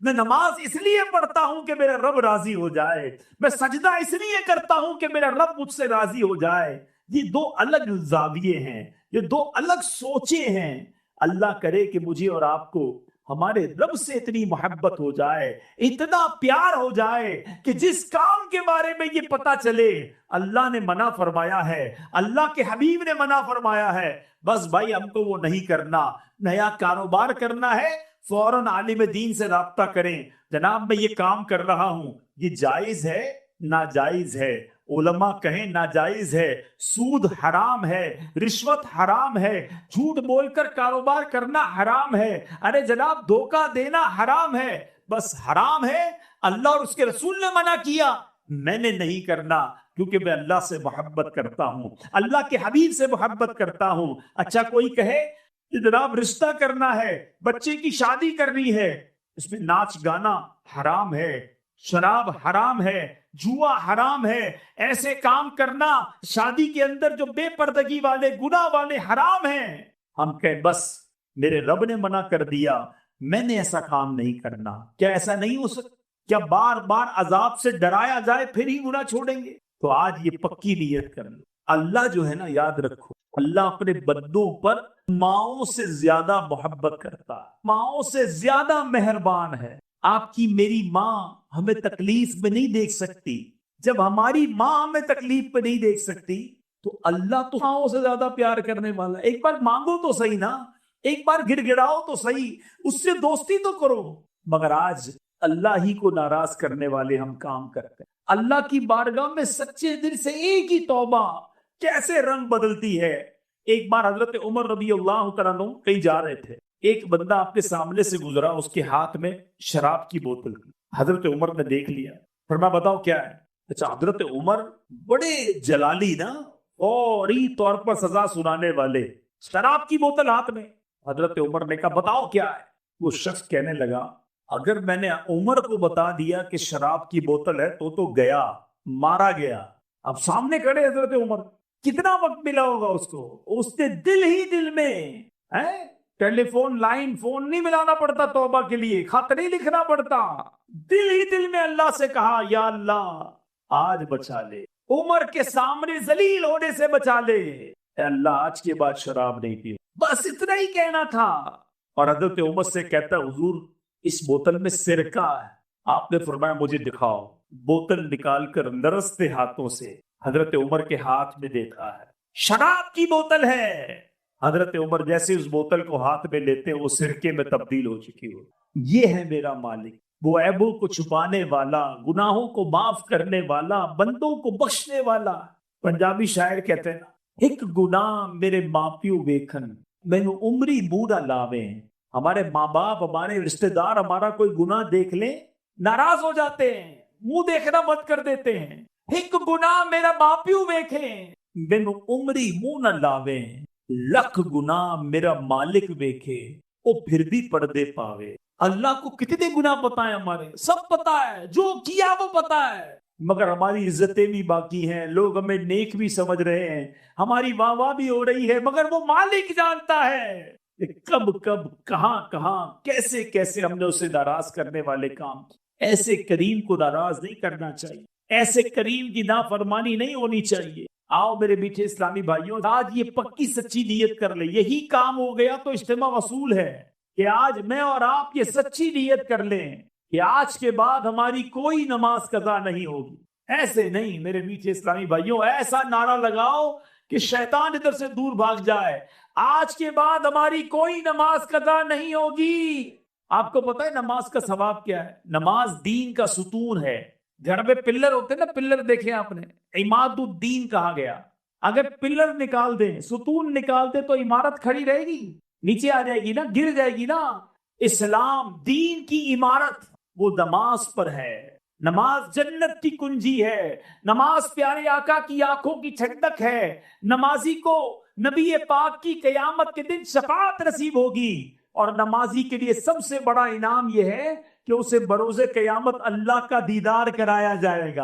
میں نماز اس لیے پڑھتا ہوں کہ میرا رب راضی ہو جائے، میں سجدہ اس لیے کرتا ہوں کہ میرا رب مجھ سے راضی ہو جائے۔ یہ دو الگ زاویے ہیں، یہ دو الگ سوچیں ہیں۔ اللہ کرے کہ مجھے اور آپ کو ہمارے رب سے اتنی محبت ہو جائے، اتنا پیار ہو جائے کہ جس کام کے بارے میں یہ پتا چلے اللہ نے منع فرمایا ہے، اللہ کے حبیب نے منع فرمایا ہے، بس بھائی ہم کو وہ نہیں کرنا۔ نیا کاروبار کرنا ہے، فوراً عالم دین سے رابطہ کریں، جناب میں یہ کام کر رہا ہوں، یہ جائز ہے ناجائز ہے؟ علماء کہیں ناجائز ہے، سود حرام ہے، رشوت حرام ہے، جھوٹ بول کر کاروبار کرنا حرام ہے، ارے جناب دھوکہ دینا حرام ہے، بس حرام ہے، اللہ اور اس کے رسول نے منع کیا، میں نے نہیں کرنا کیونکہ میں اللہ سے محبت کرتا ہوں، اللہ کے حبیب سے محبت کرتا ہوں۔ اچھا کوئی کہے کہ جناب رشتہ کرنا ہے، بچے کی شادی کرنی ہے، اس میں ناچ گانا حرام ہے، شراب حرام ہے، جوا حرام ہے، ایسے کام کرنا شادی کے اندر جو بے پردگی والے گناہ والے حرام ہیں۔ ہم کہیں بس میرے رب نے منع کر دیا، میں نے ایسا کام نہیں کرنا۔ کیا ایسا نہیں ہو سکتا؟ کیا بار بار عذاب سے ڈرایا جائے پھر ہی گناہ چھوڑیں گے؟ تو آج یہ پکی نیت کر لو، اللہ جو ہے نا، یاد رکھو اللہ اپنے بندوں پر ماؤں سے زیادہ محبت کرتا ہے، ماؤں سے زیادہ مہربان ہے۔ آپ کی میری ماں ہمیں تکلیف میں نہیں دیکھ سکتی، جب ہماری ماں ہمیں تکلیف میں نہیں دیکھ سکتی تو اللہ تو ماؤں سے زیادہ پیار کرنے والا ہے۔ ایک بار مانگو تو صحیح نا، ایک بار گڑ گڑاؤ تو صحیح، اس سے دوستی تو کرو۔ مگر آج اللہ ہی کو ناراض کرنے والے ہم کام کرتے ہیں۔ اللہ کی بارگاہ میں سچے دل سے ایک ہی توبہ کیسے رنگ بدلتی ہے۔ ایک بار حضرت عمر رضی اللہ تعالیٰ عنہ کہیں جا رہے تھے، ایک بندہ اپنے سامنے سے گزرا، اس کے ہاتھ میں شراب کی بوتل تھی، حضرت عمر نے دیکھ لیا، فرمایا بتاؤ کیا ہے؟ اچھا حضرت عمر بڑے جلالی نا، فوری طور پر سزا سنانے والے، شراب کی بوتل ہاتھ میں۔ حضرت عمر نے کہا بتاؤ کیا ہے؟ وہ شخص کہنے لگا اگر میں نے عمر کو بتا دیا کہ شراب کی بوتل ہے تو گیا، مارا گیا۔ اب سامنے کھڑے حضرت عمر، کتنا وقت ملا ہوگا اس کو، اس نے دل ہی دل میں ٹیلی فون لائن فون نہیں ملانا پڑتا توبہ کے لیے، خط نہیں لکھنا پڑتا، دل ہی دل میں اللہ سے کہا یا اللہ آج بچا لے، عمر کے سامنے ذلیل ہونے سے بچا لے، اے اللہ آج کے بعد شراب نہیں پی۔ بس اتنا ہی کہنا تھا۔ اور حضرت عمر سے کہتا حضور اس بوتل میں سرکہ ہے۔ آپ نے فرمایا مجھے دکھاؤ۔ بوتل نکال کر نرستے ہاتھوں سے حضرت عمر کے ہاتھ میں دیتا ہے، شراب کی بوتل ہے۔ حضرت عمر جیسے اس بوتل کو ہاتھ میں لیتے وہ سرکے میں تبدیل ہو چکی ہو۔ یہ ہے میرا مالک، وہ عیبوں کو چھپانے والا، گناہوں کو معاف کرنے والا، بندوں کو بخشنے والا۔ پنجابی شاعر کہتے ہیں ایک گناہ میرے ماں پیو ویکھن مینوں عمری بوڑھا لاوے۔ ہمارے ماں باپ، ہمارے رشتہ دار ہمارا کوئی گناہ دیکھ لیں ناراض ہو جاتے ہیں، منہ دیکھنا بند کر دیتے ہیں۔ ایک گناہ میرا ماں پیو ویکھے مینوں عمری منہ نہ لاوے، لکھ گناہ میرا مالک ویکھے وہ پھر بھی پردے پاوے۔ اللہ کو کتنے گناہ پتا ہے ہمارے، سب پتا ہے، جو کیا وہ پتا ہے، مگر ہماری عزتیں بھی باقی ہیں، لوگ ہمیں نیک بھی سمجھ رہے ہیں، ہماری واہ واہ بھی ہو رہی ہے، مگر وہ مالک جانتا ہے کہ کب کب کہاں کہاں کیسے کیسے ہم نے اسے ناراض کرنے والے کام کیے۔ ایسے کریم کو ناراض نہیں کرنا چاہیے، ایسے کریم کی نافرمانی نہیں ہونی چاہیے۔ آؤ میرے میٹھے اسلامی بھائیوں، آج یہ پکی سچی نیت کر لیں، یہی کام ہو گیا تو اجتماع وصول ہے کہ آج میں اور آپ یہ سچی نیت کر لیں کہ آج کے بعد ہماری کوئی نماز قضا نہیں ہوگی۔ ایسے نہیں میرے میٹھے اسلامی بھائیوں، ایسا نعرہ لگاؤ کہ شیطان ادھر سے دور بھاگ جائے، آج کے بعد ہماری کوئی نماز قضا نہیں ہوگی۔ آپ کو پتہ ہے نماز کا ثواب کیا ہے؟ نماز دین کا ستون ہے۔ گھر میں پلر ہوتے نا، پلر دیکھیں آپ نے، عماد الدین کہا گیا۔ اگر پلر نکال دیں، ستون نکال دیں تو عمارت کھڑی رہے گی؟ نیچے آ جائے گی نا، گر جائے گی نا۔ اسلام دین کی عمارت وہ نماز پر ہے۔ نماز جنت کی کنجی ہے، نماز پیارے آقا کی آنکھوں کی ٹھنڈک ہے، نمازی کو نبی پاک کی قیامت کے دن شفاعت نصیب ہوگی، اور نمازی کے لیے سب سے بڑا انعام یہ ہے کہ اسے بروز قیامت اللہ کا دیدار کرایا جائے گا۔